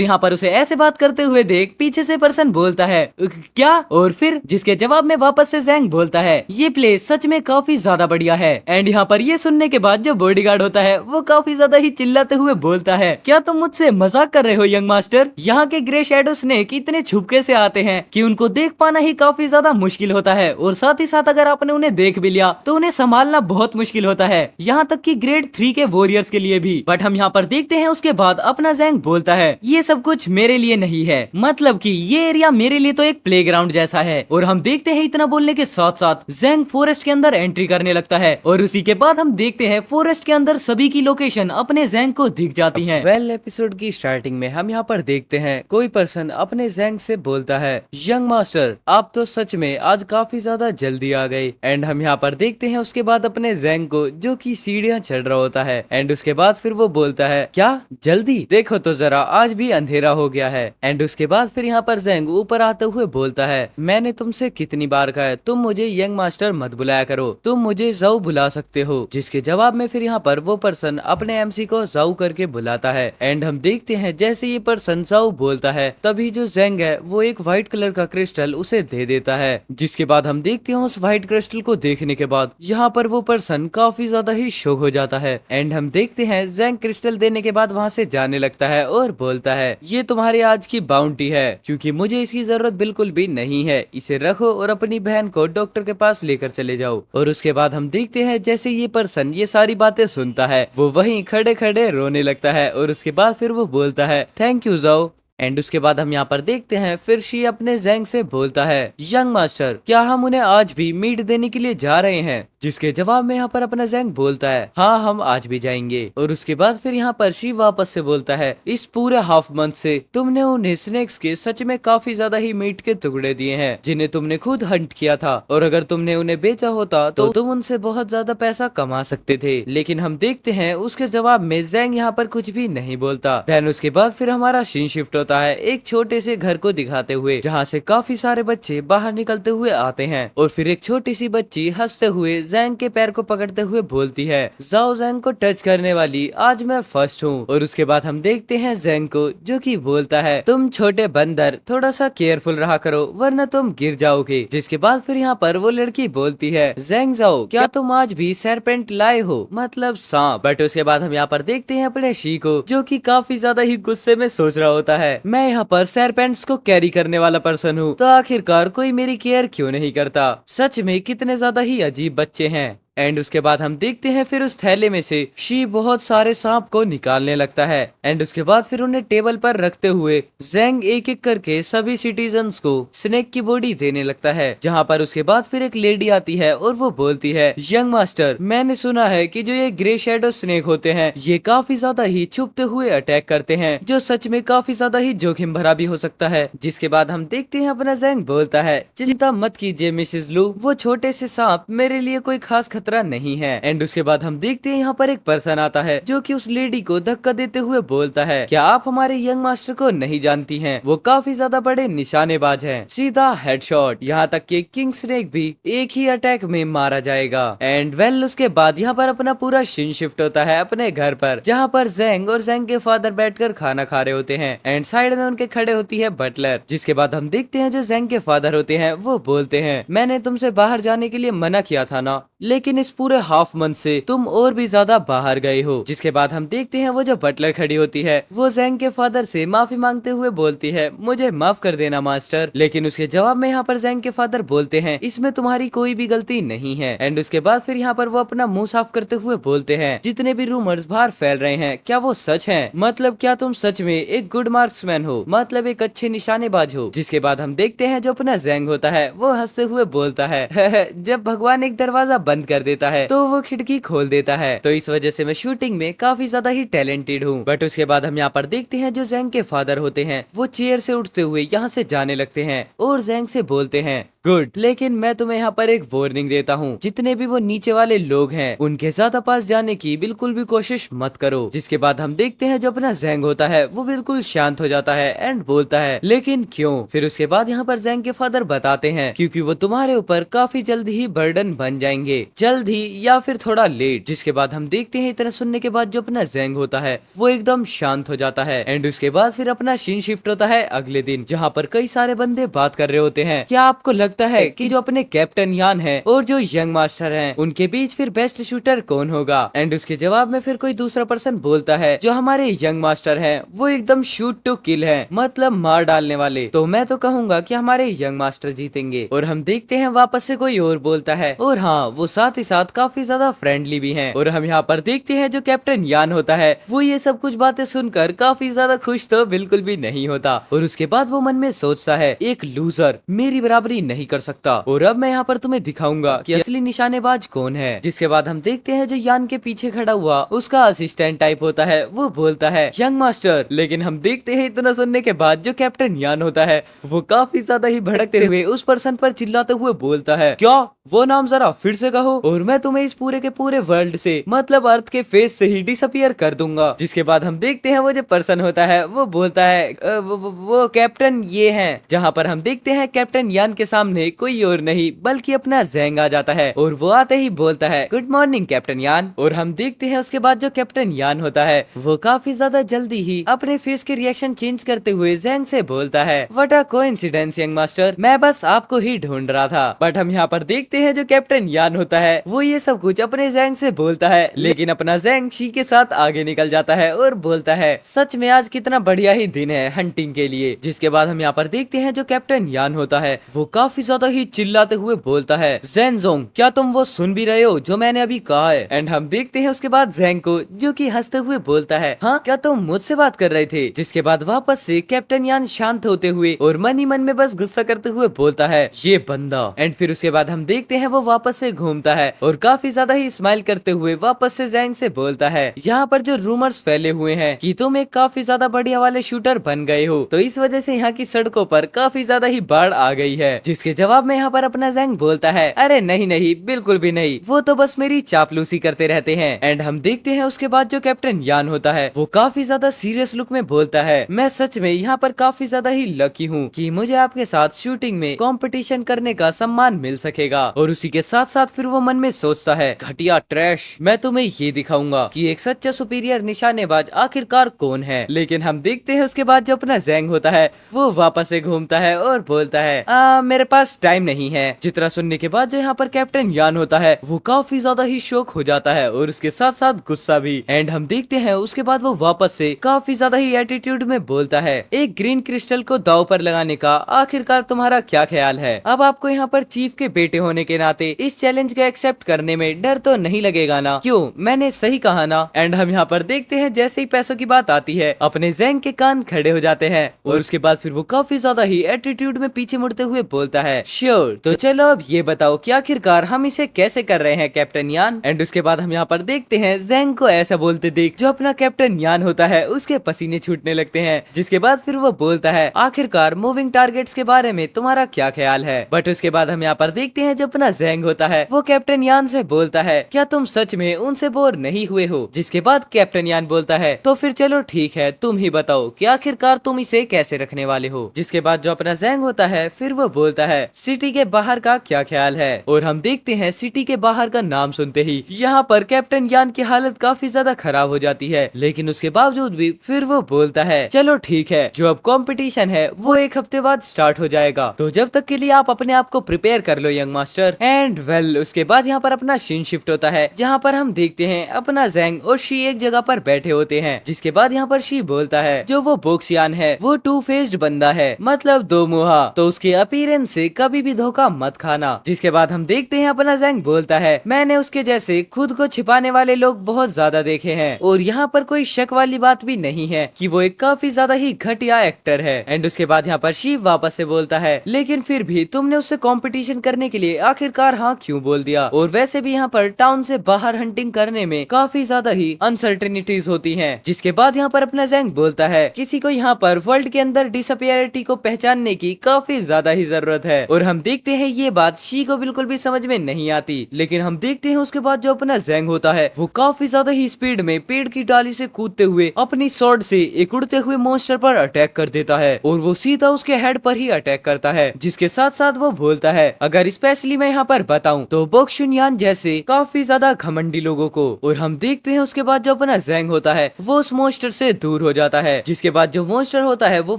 यहाँ पर उसे ऐसे बात करते हुए देख पीछे से पर्सन बोलता है, क्या? और फिर जिसके जवाब में वापस से जैंग बोलता है, ये प्लेस सच में काफी ज्यादा बढ़िया है। एंड यहाँ पर ये सुनने के बाद जो बॉडीगार्ड होता है वो काफी ज्यादा ही चिल्लाते हुए बोलता है, क्या तुम मुझसे मजाक कर रहे हो यंग मास्टर? यहाँ के ग्रे शैडो स्नेक इतने छुपके से आते हैं कि उनको देख पाना ही काफी ज्यादा मुश्किल होता है और साथ ही साथ अगर आपने उन्हें देख भी लिया तो उन्हें संभालना बहुत मुश्किल होता है, यहाँ तक कि ग्रेड 3 के वॉरियर्स के लिए भी। बट हम यहाँ पर देखते हैं उसके बाद अपना जैंग बोलता है, ये सब कुछ मेरे लिए नहीं है, मतलब कि ये एरिया मेरे लिए तो एक प्लेग्राउंड जैसा है। और हम देखते हैं इतना बोलने के साथ साथ जैंग फॉरेस्ट के अंदर एंट्री करने लगता है और उसी के बाद हम देखते हैं फॉरेस्ट के अंदर सभी की लोकेशन अपने जैंग को दिख जाती है। वेल एपिसोड की स्टार्टिंग में हम यहाँ पर देखते हैं कोई पर्सन अपने जैंग से बोलता है, यंग मास्टर आप तो सच में आज काफी ज्यादा जल्दी आ गए। एंड हम यहाँ पर देखते हैं उसके बाद अपने जैंग को जो कि सीढ़ियाँ चढ़ रहा होता है। एंड उसके बाद फिर वो बोलता है, क्या जल्दी? देखो तो जरा आज भी अंधेरा हो गया है। एंड उसके बाद फिर यहाँ पर जैंग ऊपर आते हुए बोलता है, मैंने तुमसे कितनी बार कहा है तुम मुझे यंग मास्टर मत बुलाया करो, तुम मुझे जाऊ बुला सकते हो। जिसके जवाब में फिर यहाँ पर वो पर्सन अपने एमसी को जाऊ करके बुलाता है। एंड हम देखते हैं जैसे ये पर्सन जाऊ बोलता है तभी जो जैंग है वो एक व्हाइट कलर का क्रिस्टल उसे दे देता है। जिसके बाद हम देखते हैं उस व्हाइट क्रिस्टल को देखने के बाद यहाँ पर वो पर्सन काफी ज्यादा ही शॉक हो जाता है। एंड हम देखते हैं जैंग क्रिस्टल देने के बाद वहाँ से जाने लगता है और बोलता है, ये तुम्हारे आज की बाउंटी है क्योंकि मुझे इसकी जरूरत बिल्कुल भी नहीं है, इसे रखो और अपनी बहन को डॉक्टर के पास लेकर चले जाओ। और उसके बाद हम देखते हैं जैसे ये पर्सन ये सारी बातें सुनता है वो वहीं खड़े खड़े रोने लगता है और उसके बाद फिर वो बोलता है, थैंक यू जाओ। एंड उसके बाद हम यहाँ पर देखते हैं फिर शी अपने जैंग से बोलता है, यंग मास्टर क्या हम उन्हें आज भी मीट देने के लिए जा रहे हैं? जिसके जवाब में यहाँ पर अपना जैंग बोलता है, हाँ हम आज भी जाएंगे। और उसके बाद फिर यहाँ पर शी वापस से बोलता है, इस पूरे हाफ मंथ से तुमने उन्हें स्नेक्स के सच में काफी ज्यादा ही मीट के टुकड़े दिए हैं जिन्हें तुमने खुद हंट किया था, और अगर तुमने उन्हें बेचा होता तो तुम उनसे बहुत ज्यादा पैसा कमा सकते थे। लेकिन हम देखते हैं उसके जवाब में जैंग यहाँ पर कुछ भी नहीं बोलता। देन उसके बाद फिर हमारा सीन शिफ्ट होता है एक छोटे से घर को दिखाते हुए जहाँ से काफी सारे बच्चे बाहर निकलते हुए आते हैं, और फिर एक छोटी सी बच्ची हंसते हुए जैंग के पैर को पकड़ते हुए बोलती है, जाओ जैंग को टच करने वाली आज मैं फर्स्ट हूँ। और उसके बाद हम देखते हैं जैंग को जो कि बोलता है, तुम छोटे बंदर थोड़ा सा केयरफुल रहा करो वरना तुम गिर जाओगे। जिसके बाद फिर यहाँ पर वो लड़की बोलती है, जैंग जाओ क्या तुम आज भी सरपेंट लाए हो, मतलब सांप। बट उसके बाद हम यहाँ पर देखते हैं अपने शी को जो कि काफी ज्यादा ही गुस्से में सोच रहा होता है, मैं यहाँ पर सरपेंट्स को कैरी करने वाला पर्सन हूँ तो आखिरकार कोई मेरी केयर क्यों नहीं करता। सच में कितने ज्यादा ही अजीब बच्चे हैं। एंड उसके बाद हम देखते हैं फिर उस थैले में से शी बहुत सारे सांप को निकालने लगता है। एंड उसके बाद फिर उन्हें टेबल पर रखते हुए जैंग एक एक करके सभी सिटीजन्स को स्नेक की बॉडी देने लगता है, जहाँ पर उसके बाद फिर एक लेडी आती है और वो बोलती है, यंग मास्टर मैंने सुना है कि जो ये ग्रे शेडो स्नेक होते हैं ये काफी ज्यादा ही छुपते हुए अटैक करते हैं जो सच में काफी ज्यादा ही जोखिम भरा भी हो सकता है। जिसके बाद हम देखते हैं अपना जैंग बोलता है, चिंता मत कीजिए मिसेस लू, वो छोटे से सांप मेरे लिए कोई खास खतरा नहीं है। एंड उसके बाद हम देखते हैं यहाँ पर एक पर्सन आता है जो कि उस लेडी को धक्का देते हुए बोलता है, क्या आप हमारे यंग मास्टर को नहीं जानती हैं? वो काफी ज्यादा बड़े निशानेबाज हैं, सीधा हेडशॉट, यहाँ तक कि किंग स्नेक भी एक ही अटैक में मारा जाएगा। एंड वेल उसके बाद यहाँ पर अपना पूरा सीन शिफ्ट होता है अपने घर पर जहाँ पर जैंग और जैंग के फादर बैठकर खाना खा रहे होते हैं एंड साइड में उनके खड़े होती है बटलर। जिसके बाद हम देखते हैं जो जैंग के फादर होते हैं वो बोलते हैं, मैंने तुमसे बाहर जाने के लिए मना किया था ना, लेकिन इस पूरे हाफ मंथ से तुम और भी ज्यादा बाहर गए हो। जिसके बाद हम देखते हैं वो जो बटलर खड़ी होती है वो जैंग के फादर से माफी मांगते हुए बोलती है, मुझे माफ कर देना मास्टर। लेकिन उसके जवाब में यहाँ पर जैंग के फादर बोलते हैं, इसमें तुम्हारी कोई भी गलती नहीं है। एंड उसके बाद फिर यहाँ पर वो अपना मुंह साफ करते हुए बोलते हैं, जितने भी रूमर्स बाहर फैल रहे हैं क्या वो सच है? मतलब क्या तुम सच में एक गुड मार्क्समैन हो, मतलब एक अच्छे निशानेबाज हो? जिसके बाद हम देखते हैं जो अपना जैंग होता है वो हंसते हुए बोलता है, जब भगवान एक दरवाजा बंद कर देता है तो वो खिड़की खोल देता है, तो इस वजह से मैं शूटिंग में काफी ज्यादा ही टैलेंटेड हूँ। बट उसके बाद हम यहाँ पर देखते हैं जो जैंग के फादर होते हैं वो चेयर से उठते हुए यहाँ से जाने लगते हैं और जैंग से बोलते हैं, गुड, लेकिन मैं तुम्हें यहाँ पर एक वार्निंग देता हूँ, जितने भी वो नीचे वाले लोग हैं उनके ज्यादा पास जाने की बिल्कुल भी कोशिश मत करो। जिसके बाद हम देखते हैं जो अपना जैंग होता है वो बिल्कुल शांत हो जाता है एंड बोलता है, लेकिन क्यों? फिर उसके बाद यहाँ पर जैंग के फादर बताते हैं, क्योंकि वो तुम्हारे ऊपर काफी जल्द ही बर्डन बन जाएंगे, जल्द ही या फिर थोड़ा लेट। जिसके बाद हम देखते हैं इतना सुनने के बाद जो अपना जैंग होता है वो एकदम शांत हो जाता है। एंड उसके बाद फिर अपना सीन शिफ्ट होता है अगले दिन जहाँ पर कई सारे बंदे बात कर रहे होते हैं, क्या आपको लगता है कि जो अपने कैप्टन यान है और जो यंग मास्टर हैं उनके बीच फिर बेस्ट शूटर कौन होगा? एंड उसके जवाब में फिर कोई दूसरा पर्सन बोलता है, जो हमारे यंग मास्टर हैं वो एकदम शूट टू किल है, मतलब मार डालने वाले, तो मैं तो कहूंगा कि हमारे यंग मास्टर जीतेंगे। और हम देखते हैं वापस से कोई और बोलता है, और हाँ वो साथ ही साथ काफी ज्यादा फ्रेंडली भी हैं। और हम यहाँ पर देखते हैं जो कैप्टन यान होता है वो ये सब कुछ बातें सुनकर काफी ज्यादा खुश तो बिल्कुल भी नहीं होता, और उसके बाद वो मन में सोचता है, एक लूजर मेरी बराबरी नहीं कर सकता, और अब मैं यहाँ पर तुम्हें दिखाऊंगा कि असली निशानेबाज कौन है। जिसके बाद हम देखते हैं जो यान के पीछे खड़ा हुआ उसका असिस्टेंट टाइप होता है वो बोलता है, यंग मास्टर। लेकिन हम देखते हैं इतना सुनने के बाद जो कैप्टन यान होता है वो काफी ज्यादा ही भड़कते हुए उस पर्सन पर चिल्लाते हुए बोलता है, क्या वो नाम जरा फिर से कहो और मैं तुम्हें इस पूरे के पूरे वर्ल्ड से, मतलब अर्थ के फेस से ही डिसअपियर कर दूंगा। जिसके बाद हम देखते हैं वो जो पर्सन होता है वो बोलता है, वो कैप्टन ये हैं, जहाँ पर हम देखते हैं कैप्टन यान के सामने कोई और नहीं बल्कि अपना जैंग आ जाता है, और वो आते ही बोलता है, गुड मॉर्निंग कैप्टन यान। और हम देखते हैं उसके बाद जो कैप्टन यान होता है वो काफी ज्यादा जल्दी ही अपने फेस के रिएक्शन चेंज करते हुए जैंग से बोलता है, what a coincidence young master, मैं बस आपको ही ढूंढ रहा था। बट हम यहाँ पर देखते हैं जो कैप्टन यान होता है वो ये सब कुछ अपने जैंग से बोलता है, लेकिन अपना जैंग शी के साथ आगे निकल जाता है और बोलता है सच में आज कितना बढ़िया ही दिन है हंटिंग के लिए। जिसके बाद हम यहाँ पर देखते हैं जो कैप्टन यान होता है वो काफी ज्यादा ही चिल्लाते हुए बोलता है ज़ेंगज़ोंग क्या तुम वो सुन भी रहे हो जो मैंने अभी कहा है। एंड हम देखते हैं उसके बाद जैंग को जो कि हंसते हुए बोलता है हाँ क्या तुम मुझसे बात कर रहे थे। जिसके बाद वापस से कैप्टन यान शांत होते हुए और मन ही मन में बस गुस्सा करते हुए बोलता है ये बंदा। एंड फिर उसके बाद हम देखते हैं वो वापस से घूमता है और काफी ज्यादा ही स्माइल करते हुए वापस से जैंग से बोलता है यहाँ पर जो रूमर्स फैले हुए हैं कि तुम एक काफी ज्यादा बढ़िया वाले शूटर बन गए हो तो इस वजह से यहाँ की सड़कों पर काफी ज्यादा ही बाढ़ आ गई है। जिसके जवाब में यहाँ पर अपना जैंग बोलता है अरे नहीं नहीं बिल्कुल भी नहीं, वो तो बस मेरी चापलूसी करते रहते हैं। एंड हम देखते हैं उसके बाद जो कैप्टन यान होता है वो काफी ज्यादा सीरियस लुक में बोलता है मैं सच में यहाँ पर काफी ज्यादा ही लकी हूँ कि मुझे आपके साथ शूटिंग में कंपटीशन करने का सम्मान मिल सकेगा। और उसी के साथ साथ फिर वो मन में सोचता है घटिया ट्रैश, मैं तुम्हें ये दिखाऊंगा कि एक सच्चा सुपीरियर निशानेबाज आखिरकार कौन है। लेकिन हम देखते हैं उसके बाद जो अपना जैंग होता है वो वापस से घूमता है और बोलता है मेरे पास टाइम नहीं है। जितना सुनने के बाद जो यहाँ पर कैप्टन यान होता है वो काफी ज्यादा ही शौक हो जाता है और उसके साथ साथ गुस्सा भी। एंड हम देखते हैं उसके बाद वो वापस से काफी ज्यादा ही एटीट्यूड में बोलता है एक ग्रीन क्रिस्टल को दाव पर लगाने का आखिरकार तुम्हारा क्या ख्याल है। अब आपको यहाँ पर चीफ के बेटे होने के नाते इस चैलेंज को एक्सेप्ट करने में डर तो नहीं लगेगा ना, क्यों मैंने सही कहा ना। एंड हम यहाँ पर देखते हैं जैसे ही पैसों की बात आती है अपने जैंग के कान खड़े हो जाते हैं और उसके बाद फिर वो काफी ज्यादा ही एटीट्यूड में पीछे मुड़ते हुए बोलता है श्योर तो चलो अब ये बताओ कि आखिरकार हम इसे कैसे कर रहे हैं कैप्टन यान। एंड उसके बाद हम यहाँ पर देखते हैं जैंग को ऐसा बोलते देख जो अपना कैप्टन यान होता है उसके पसीने छूटने लगते हैं। जिसके बाद फिर वो बोलता है आखिरकार मूविंग टारगेट्स के बारे में तुम्हारा क्या ख्याल है। बट उसके बाद हम यहाँ पर देखते हैं जो अपना जैंग होता है वो कैप्टन यान से बोलता है क्या तुम सच में उनसे बोर नहीं हुए हो। जिसके बाद कैप्टन यान बोलता है तो फिर चलो ठीक है तुम ही बताओ कि आखिरकार तुम इसे कैसे रखने वाले हो। जिसके बाद जो अपना जैंग होता है फिर वो बोलता है सिटी के बाहर का क्या ख्याल है। और हम देखते हैं सिटी के बाहर का नाम सुनते ही यहाँ पर कैप्टन यान की हालत काफी ज्यादा खराब हो जाती है। लेकिन उसके बावजूद भी फिर वो बोलता है चलो ठीक है जो अब कंपटीशन है वो एक हफ्ते बाद स्टार्ट हो जाएगा तो जब तक के लिए आप अपने आप को प्रिपेयर कर लो यंग मास्टर। एंड वेल उसके बाद यहाँ पर अपना सीन शिफ्ट होता है जहाँ पर हम देखते हैं अपना जैंग और शी एक जगह पर बैठे होते हैं। जिसके बाद यहाँ पर शी बोलता है जो वो बोक्सियान है वो टू फेस्ड बंदा है मतलब दो मुहा, तो उसके अपीयरेंस से कभी भी धोखा मत खाना। जिसके बाद हम देखते हैं अपना जैंग बोलता है मैंने उसके जैसे खुद को छिपाने वाले लोग बहुत ज्यादा देखे हैं और यहाँ पर कोई शक वाली बात भी नहीं है कि वो एक काफी ज्यादा ही घटिया एक्टर है। एंड उसके बाद यहाँ पर शिव वापस से बोलता है लेकिन फिर भी तुमने उससे कंपटीशन करने के लिए आखिरकार हाँ क्यों बोल दिया। और वैसे भी यहाँ पर टाउन से बाहर हंटिंग करने में काफी ज्यादा ही अनसर्टेनिटीज होती हैं। जिसके बाद यहाँ पर अपना जैंग बोलता है किसी को यहाँ पर वर्ल्ड के अंदर डिसअपियरिटी को पहचानने की काफी ज्यादा ही जरूरत है। और हम देखते हैं ये बात शी को बिल्कुल भी समझ में नहीं आती। लेकिन हम देखते हैं उसके बाद जो अपना जैंग होता है वो काफी ज्यादा ही स्पीड में पेड़ की डाली से कूदते हुए अपनी स्वॉर्ड से एक उड़ते हुए मॉन्स्टर पर अटैक कर देता है और वो सीधा उसके हेड पर ही अटैक करता है। जिसके साथ साथ वो बोलता है अगर स्पेशली मैं यहाँ पर बताऊं तो बोक्शुनयान जैसे काफी ज्यादा घमंडी लोगों को। और हम देखते हैं उसके बाद जो अपना जैंग होता है वो उस मॉन्स्टर से दूर हो जाता है। जिसके बाद जो मॉन्स्टर होता है वो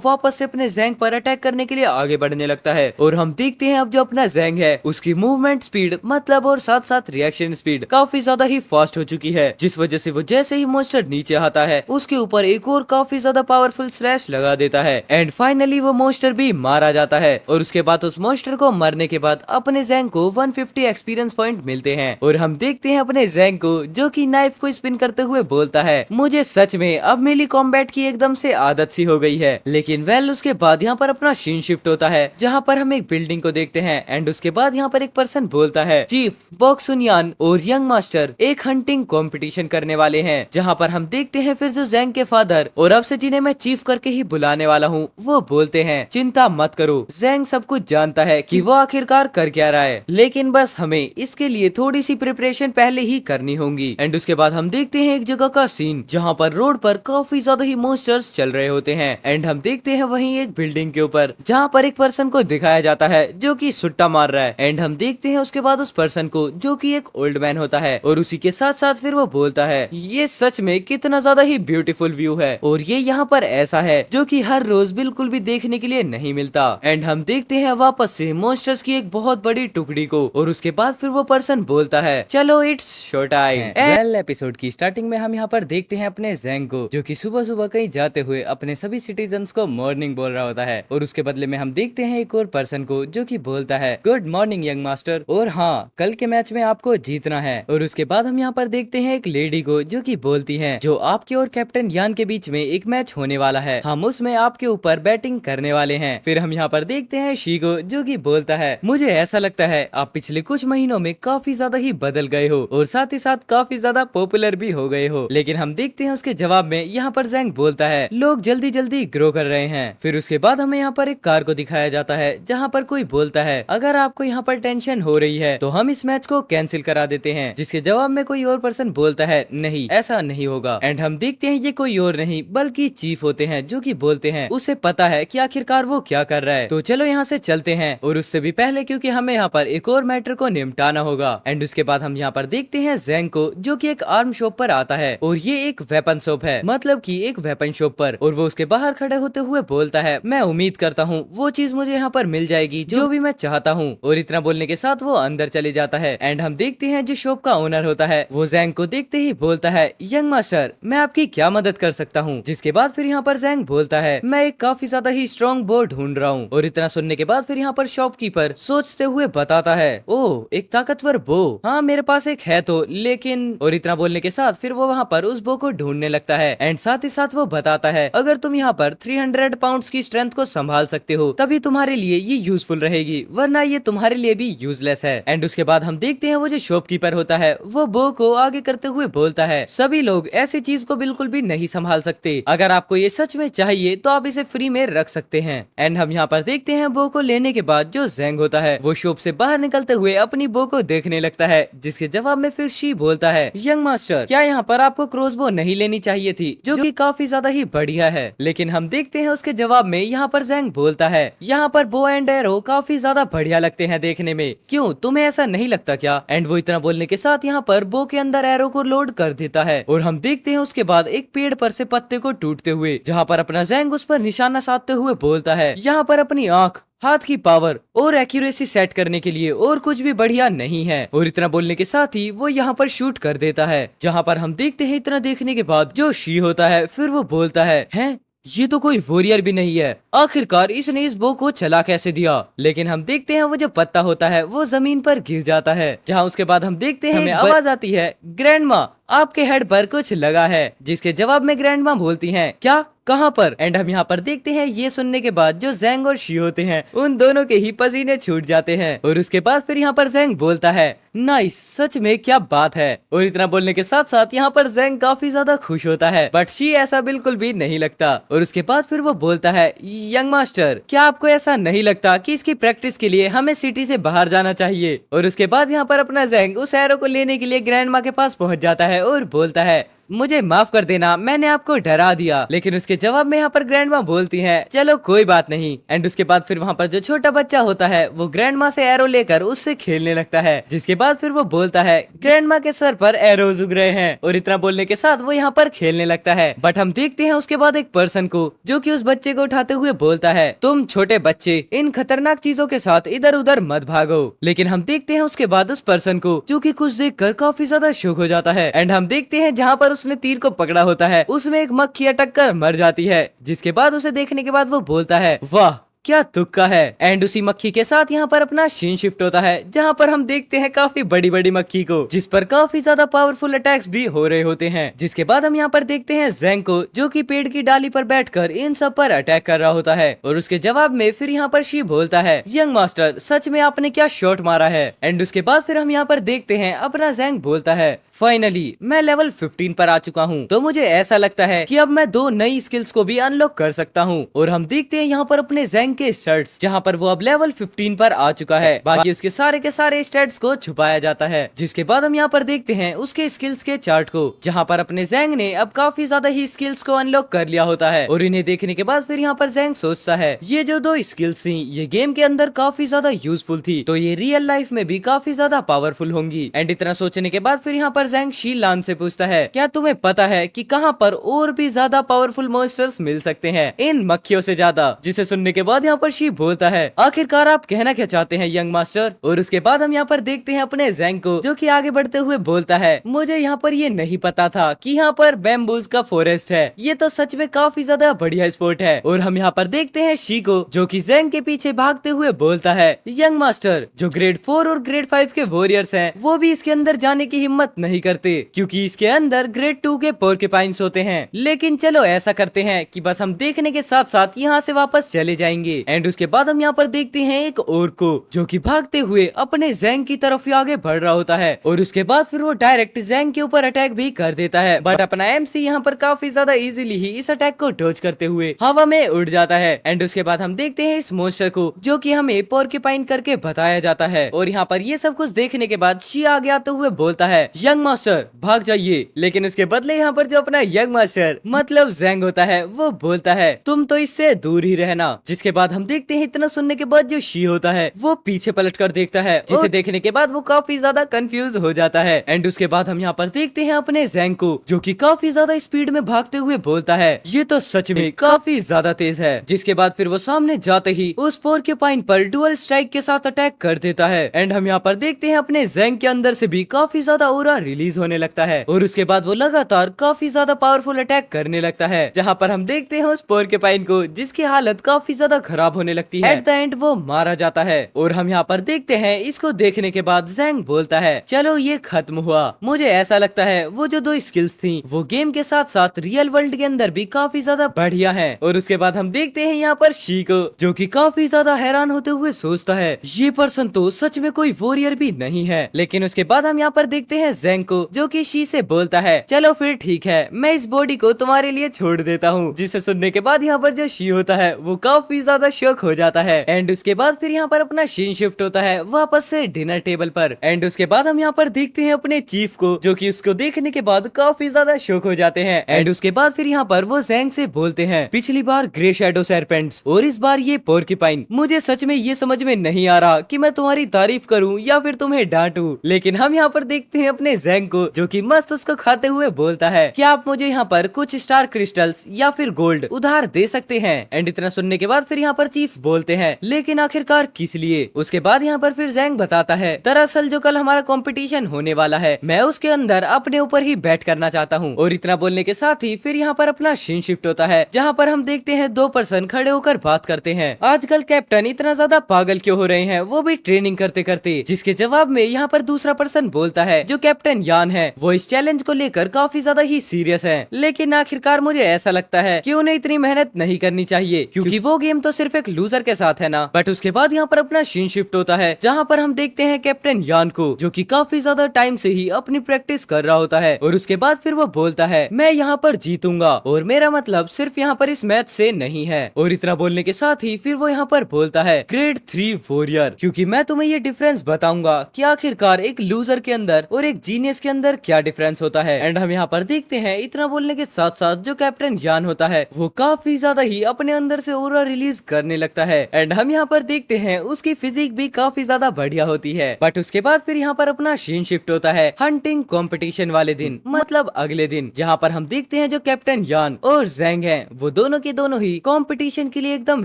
वापस से अपने जैंग पर अटैक करने के लिए आगे बढ़ने लगता है। और हम देखते हैं अब जो अपना जैंग है उसकी मूवमेंट स्पीड मतलब और साथ साथ रिएक्शन स्पीड काफी ज्यादा ही फास्ट हो चुकी है। जिस वजह से वो जैसे ही मॉन्स्टर नीचे आता है उसके ऊपर एक और काफी ज्यादा पावरफुल स्लैश लगा देता है। एंड फाइनली वो मॉन्स्टर भी मारा जाता है। और उसके बाद उस मॉन्स्टर को मरने के बाद अपने जैंग को 150 एक्सपीरियंस पॉइंट मिलते हैं। और हम देखते हैं अपने जैंग को जो कि नाइफ को स्पिन करते हुए बोलता है मुझे सच में अब मेली कॉम्बैट की एकदम से आदत सी हो गई है। लेकिन वेल उसके बाद यहाँ पर अपना सीन शिफ्ट होता है जहाँ पर हम एक बिल्डिंग को देखते हैं। एंड उसके बाद यहाँ पर एक पर्सन बोलता है चीफ बोक्सुनयान और यंग मास्टर एक हंटिंग कंपटीशन करने वाले हैं। जहाँ पर हम देखते हैं फिर जो जैंग के फादर और अब से जिन्हें मैं चीफ करके ही बुलाने वाला हूँ वो बोलते हैं चिंता मत करो, जैंग सब कुछ जानता है कि वो आखिरकार कर क्या रहा है, लेकिन बस हमें इसके लिए थोड़ी सी प्रिपरेशन पहले ही करनी होगी। एंड उसके बाद हम देखते हैं एक जगह का सीन जहाँ पर रोड पर काफी ज्यादा ही मॉन्स्टर्स चल रहे होते हैं। एंड हम देखते हैं वहीं एक बिल्डिंग के ऊपर जहाँ पर एक पर्सन को दिखाया जाता है जो कि सुट्टा मार रहा है। एंड हम देखते हैं उसके बाद उस पर्सन को जो कि एक ओल्ड मैन होता है और उसी के साथ साथ फिर वो बोलता है ये सच में कितना ज्यादा ही ब्यूटीफुल व्यू है और ये यहाँ पर ऐसा है जो कि हर रोज बिल्कुल भी देखने के लिए नहीं मिलता। एंड हम देखते हैं वापस से मॉन्स्टर्स की एक बहुत बड़ी टुकड़ी को, और उसके बाद फिर वो पर्सन बोलता है चलो it's show time. Well, episode की स्टार्टिंग में हम यहाँ पर देखते हैं अपने जैंग को, जो कि सुबह सुबह कहीं जाते हुए अपने सभी सिटीजन्स को मॉर्निंग बोल रहा होता है, और उसके बदले में हम देखते हैं एक और पर्सन को जो कि बोलता है गुड मॉर्निंग यंग मास्टर, और हाँ कल के मैच में आपको जीतना है। और उसके बाद हम यहाँ पर देखते हैं एक लेडी को जो कि बोलती है जो आपके और कैप्टन यान के बीच में एक मैच होने वाला है, हम उसमें आपके ऊपर बैटिंग करने वाले हैं। फिर हम यहाँ पर देखते हैं शी को जो कि बोलता है मुझे ऐसा लगता है आप पिछले कुछ महीनों में काफी ज्यादा ही बदल गए हो और साथ ही साथ काफी ज्यादा पॉपुलर भी हो गए हो। लेकिन हम देखते हैं उसके जवाब में यहाँ पर जैंग बोलता है लोग जल्दी जल्दी ग्रो कर रहे हैं। फिर उसके बाद हमें यहाँ पर एक कार को दिखाया जाता है जहाँ पर कोई बोलता है अगर आपको यहाँ पर टेंशन हो रही है तो हम इस मैच को कैंसिल करा देते हैं, जिसके जवाब में कोई और पर्सन बोलता है नहीं ऐसा नहीं होगा। एंड हम देखते हैं ये कोई और नहीं बल्कि चीफ होते हैं जो कि बोलते हैं उसे पता है कि आखिरकार वो क्या कर रहा है, तो चलो यहाँ से चलते हैं। और उससे भी पहले क्योंकि हमें यहाँ पर एक और मैटर को निपटाना होगा। एंड उसके बाद हम यहाँ पर देखते हैं जैंग को जो कि एक आर्म शॉप पर आता है, और ये एक वेपन शॉप है, मतलब कि एक वेपन शॉप पर, और वो उसके बाहर खड़े होते हुए बोलता है मैं उम्मीद करता हूँ वो चीज मुझे यहाँ पर मिल जाएगी जो भी मैं चाहता हूँ। और इतना बोलने के साथ वो अंदर चले जाता है। एंड हम देखते हैं जो शॉप का ओनर होता है वो जैंग को देखते ही बोलता है यंग मास्टर मैं आपकी क्या मदद कर सकता हूँ। जिसके बाद फिर यहाँ पर जैंग बोलता है मैं एक काफी ज्यादा ही स्ट्रॉन्ग बो ढूंढ रहा हूँ। और इतना सुनने के बाद फिर यहाँ पर शॉपकीपर सोचते हुए बताता है ओह एक ताकतवर बो, हाँ मेरे पास एक है तो लेकिन, और इतना बोलने के साथ फिर वो वहाँ पर उस बो को ढूंढने लगता है। एंड साथ ही साथ वो बताता है अगर तुम यहाँ पर 300 पाउंड्स की स्ट्रेंथ को संभाल सकते हो तभी तुम्हारे लिए ये यूजफुल रहेगी, वरना ये तुम्हारे लिए भी यूजलेस है। एंड उसके बाद हम देखते हैं वो जो शॉपकीपर होता है वो बो को आगे करते हुए बोलता है सभी लोग ऐसी चीज को बिल्कुल भी नहीं संभाल सकते, अगर आपको ये सच में चाहिए तो आप इसे फ्री में रख सकते हैं। एंड हम यहाँ पर देखते हैं बो को लेने के बाद जो जैंग होता है वो शॉप से बाहर निकलते हुए अपनी बो को देखने लगता है, जिसके जवाब में फिर शी बोलता है यंग मास्टर क्या यहाँ पर आपको क्रॉसबो नहीं लेनी चाहिए थी जो कि काफी ज्यादा ही बढ़िया है। लेकिन हम देखते हैं उसके जवाब में यहाँ पर जैंग बोलता है यहाँ पर बो एंड एरो काफी ज्यादा बढ़िया लगते हैं देखने में, क्यों तुम्हें ऐसा नहीं लगता क्या। एंड वो इतना बोलने के साथ यहाँ पर बो के अंदर एरो को लोड कर देता है, और हम देखते हैं उसके बाद एक पेड़ पर से पत्ते को टूटते हुए, जहाँ पर अपना जैंग उस पर निशाना साधते हुए बोलता है यहाँ पर अपनी आंख हाथ की पावर और एक्यूरेसी सेट करने के लिए और कुछ भी बढ़िया नहीं है। और इतना बोलने के साथ ही वो यहाँ पर शूट कर देता है, जहाँ पर हम देखते हैं इतना देखने के बाद जो शी होता है फिर वो बोलता है हैं ये तो कोई वॉरियर भी नहीं है, आखिरकार इसने इस बो को चला कैसे दिया। लेकिन हम देखते हैं वो जो पत्ता होता है वो जमीन पर गिर जाता है, जहाँ उसके बाद हम देखते हैं हमें आवाज आती है ग्रैंडमा आपके हेड पर कुछ लगा है, जिसके जवाब में ग्रैंडमा बोलती हैं क्या कहाँ पर। एंड हम यहाँ पर देखते हैं ये सुनने के बाद जो जैंग और शी होते हैं उन दोनों के ही पसीने छूट जाते हैं। और उसके बाद फिर यहाँ पर जैंग बोलता है नाइस सच में क्या बात है। और इतना बोलने के साथ साथ यहाँ पर जैंग काफी ज्यादा खुश होता है, बट शी ऐसा बिल्कुल भी नहीं लगता। और उसके बाद फिर वो बोलता है यंग मास्टर क्या आपको ऐसा नहीं लगता कि इसकी प्रैक्टिस के लिए हमें सिटी से बाहर जाना चाहिए। और उसके बाद यहाँ पर अपना जैंग उस एरो को लेने के लिए ग्रैंडमा के पास पहुंच जाता है और बोलता है मुझे माफ कर देना मैंने आपको डरा दिया। लेकिन उसके जवाब में यहाँ पर ग्रैंडमा बोलती हैं चलो कोई बात नहीं। एंड उसके बाद फिर वहाँ पर जो छोटा बच्चा होता है वो ग्रैंडमा से एरो लेकर उससे खेलने लगता है, जिसके बाद फिर वो बोलता है ग्रैंडमा के सर पर एरोज उग रहे हैं। और इतना बोलने के साथ वो यहाँ पर खेलने लगता है, बट हम देखते हैं उसके बाद एक पर्सन को जो कि उस बच्चे को उठाते हुए बोलता है तुम छोटे बच्चे इन खतरनाक चीजों के साथ इधर उधर मत भागो। लेकिन हम देखते हैं उसके बाद उस पर्सन को जो कि कुछ देख कर काफी ज्यादा शौक हो जाता है। एंड हम देखते हैं जहाँ पर उसने तीर को पकड़ा होता है उसमें एक मक्खी अटक कर मर जाती है, जिसके बाद उसे देखने के बाद वो बोलता है वाह क्या तुक्का है। एंड उसी मक्खी के साथ यहाँ पर अपना सीन शिफ्ट होता है, जहाँ पर हम देखते हैं काफी बड़ी बड़ी मक्खी को जिस पर काफी ज्यादा पावरफुल अटैक्स भी हो रहे होते हैं। जिसके बाद हम यहाँ पर देखते हैं जैंग को जो कि पेड़ की डाली पर बैठकर इन सब पर अटैक कर रहा होता है। और उसके जवाब में फिर यहाँ पर शी बोलता है यंग मास्टर सच में आपने क्या शॉट मारा है। एंड उसके बाद फिर हम यहाँ पर देखते हैं अपना जैंग बोलता है फाइनली मैं लेवल 15 पर आ चुका हूँ, तो मुझे ऐसा लगता है कि अब मैं 2 नई स्किल्स को भी अनलॉक कर सकता हूँ। और हम देखते हैं यहाँ पर अपने जैंग के स्टैट्स, जहाँ पर वो अब लेवल 15 पर आ चुका है। बाकी उसके सारे के सारे स्टैट्स को छुपाया जाता है। जिसके बाद हम यहाँ पर देखते हैं उसके स्किल्स के चार्ट को, जहाँ पर अपने जैंग ने अब काफी ज्यादा ही स्किल्स को अनलॉक कर लिया होता है। और इन्हें देखने के बाद फिर यहाँ पर जैंग सोचता है ये जो 2 स्किल्स थी ये गेम के अंदर काफी ज्यादा यूजफुल थी, तो ये रियल लाइफ में भी काफी ज्यादा पावरफुल होंगी। एंड इतना सोचने के बाद फिर यहाँ पर जैंग शी लान से पूछता है क्या तुम्हें पता है कि कहाँ पर और भी ज्यादा पावरफुल मॉन्स्टर्स मिल सकते हैं इन मक्खियों से ज्यादा। जिसे सुनने के बाद बाद यहाँ पर शी बोलता है, आखिरकार आप कहना क्या चाहते हैं यंग मास्टर। और उसके बाद हम यहाँ पर देखते हैं अपने ज़ैंग को, जो कि आगे बढ़ते हुए बोलता है, मुझे यहाँ पर ये नहीं पता था कि यहाँ पर बैम्बूज का फॉरेस्ट है, ये तो सच में काफी ज्यादा बढ़िया स्पोर्ट है। और हम यहाँ पर देखते हैं शी को, जो कि ज़ैंग के पीछे भागते हुए बोलता है, यंग मास्टर, जो ग्रेड 4 और ग्रेड 5 के वॉरियर्स हैं, वो भी इसके अंदर जाने की हिम्मत नहीं करते, क्योंकि इसके अंदर ग्रेड 2 के पोर्क्यूपाइन्स होते हैं। लेकिन चलो ऐसा करते हैं कि बस हम देखने के साथ साथ यहाँ से वापस चले जाएंगे। एंड उसके बाद हम यहाँ पर देखते हैं एक और को, जो कि भागते हुए अपने ज़ैंग की तरफ ही आगे बढ़ रहा होता है। और उसके बाद फिर वो डायरेक्ट ज़ैंग के ऊपर अटैक भी कर देता है, बट अपना एमसी यहाँ पर काफी ज्यादा इजीली ही इस अटैक को डॉज करते हुए हवा में उड़ जाता है। एंड उसके बाद हम देखते हैं इस मॉन्स्टर को, जो कि हमें पोर्क्यूपाइन करके बताया जाता है। और यहाँ पर ये सब कुछ देखने के बाद शी आगे आते हुए बोलता है, यंग मास्टर भाग जाइए। लेकिन उसके बदले यहाँ पर जो अपना यंग मास्टर मतलब ज़ैंग होता है, वो बोलता है, तुम तो इससे दूर ही रहना। जिसके बाद हम देखते हैं इतना सुनने के बाद जो शी होता है वो पीछे पलट कर देखता है, जिसे देखने के बाद वो काफी ज्यादा कंफ्यूज हो जाता है। एंड उसके बाद हम यहाँ पर देखते हैं अपने ज़ैंग को, जो कि काफी ज्यादा स्पीड में भागते हुए बोलता है, ये तो सच में काफी ज्यादा तेज है। जिसके बाद फिर वो सामने जाते ही उस पोर्क्यूपाइन पर डुअल स्ट्राइक के साथ अटैक कर देता है। एंड हम यहाँ पर देखते हैं अपने ज़ैंग के अंदर से भी काफी ज्यादा ऑरा रिलीज होने लगता है। और उसके बाद वो लगातार काफी ज्यादा पावरफुल अटैक करने लगता है, जहाँ पर हम देखते हैं उस पोर्क्यूपाइन को, जिसकी हालत काफी ज्यादा खराब होने लगती है। एट द एंड वो मारा जाता है। और हम यहाँ पर देखते हैं इसको देखने के बाद ज़ैंग बोलता है, चलो ये खत्म हुआ। मुझे ऐसा लगता है वो जो दो स्किल्स थी वो गेम के साथ साथ रियल वर्ल्ड के अंदर भी काफी ज्यादा बढ़िया है। और उसके बाद हम देखते हैं यहाँ पर शी को, जो कि काफी ज्यादा हैरान होते हुए सोचता है, ये पर्सन तो सच में कोई वॉरियर भी नहीं है। लेकिन उसके बाद हम यहाँ पर देखते हैं ज़ैंग को, जो कि शी से बोलता है, चलो फिर ठीक है, मैं इस बॉडी को तुम्हारे लिए छोड़ देता हूँ। जिसे सुनने के बाद यहाँ पर जो शी होता है वो काफी ज्यादा शॉक हो जाता है। एंड उसके बाद फिर यहाँ पर अपना सीन शिफ्ट होता है वापस से डिनर टेबल पर। एंड उसके बाद हम यहाँ पर देखते हैं अपने चीफ को, जो कि उसको देखने के बाद काफी ज्यादा शॉक हो जाते हैं। एंड उसके बाद फिर यहाँ पर वो ज़ैंग से बोलते हैं, पिछली बार ग्रे शैडो सर्पेंट्स और इस बार ये पोर्क्यूपाइन, मुझे सच में ये समझ में नहीं आ रहा कि मैं तुम्हारी तारीफ करूं या फिर तुम्हें डांटूं। लेकिन हम यहाँ पर देखते हैं अपने ज़ैंग को, जो कि मस्त उसको खाते हुए बोलता है, क्या आप मुझे यहाँ पर कुछ स्टार क्रिस्टल्स या फिर गोल्ड उधार दे सकते हैं। एंड इतना सुनने के बाद फिर यहाँ पर चीफ बोलते हैं, लेकिन आखिरकार किस लिए। उसके बाद यहाँ पर फिर ज़ैंग बताता है, दरअसल जो कल हमारा कंपटीशन होने वाला है, मैं उसके अंदर अपने ऊपर ही बैट करना चाहता हूँ। और इतना बोलने के साथ ही फिर यहाँ पर अपना सीन शिफ्ट होता है, जहाँ पर हम देखते हैं दो पर्सन खड़े होकर बात करते हैं, आजकल कैप्टन इतना ज्यादा पागल क्यों हो रहे हैं, वो भी ट्रेनिंग करते करते। जिसके जवाब में यहाँ पर दूसरा पर्सन बोलता है, जो कैप्टन यान है वो इस चैलेंज को लेकर काफी ज्यादा ही सीरियस है, लेकिन आखिरकार मुझे ऐसा लगता है कि उन्हें इतनी मेहनत नहीं करनी चाहिए, क्योंकि वो गेम तो सिर्फ एक लूजर के साथ है ना। बट उसके बाद यहाँ पर अपना सीन शिफ्ट होता है, जहाँ पर हम देखते हैं कैप्टन यान को, जो कि काफी ज्यादा टाइम से ही अपनी प्रैक्टिस कर रहा होता है। और उसके बाद फिर वो बोलता है, मैं यहाँ पर जीतूंगा, और मेरा मतलब सिर्फ यहाँ पर इस मैच से नहीं है। और इतना बोलने के साथ ही फिर वो यहाँ पर बोलता है, ग्रेड 3 वॉरियर, क्योंकि मैं तुम्हें ये डिफरेंस बताऊंगा कि आखिरकार एक लूजर के अंदर और एक जीनियस के अंदर क्या डिफरेंस होता है। एंड हम यहाँ पर देखते हैं इतना बोलने के साथ साथ जो कैप्टन यान होता है वो काफी ज्यादा ही अपने अंदर से ऑरा रिलीज करने लगता है। एंड हम यहाँ पर देखते हैं उसकी फिजिक भी काफी ज्यादा बढ़िया होती है। बट उसके बाद फिर यहाँ पर अपना सीन शिफ्ट होता है हंटिंग कंपटीशन वाले दिन, मतलब अगले दिन, जहाँ पर हम देखते हैं जो कैप्टन यान और ज़ैंग हैं, वो दोनों के दोनों ही कंपटीशन के लिए एकदम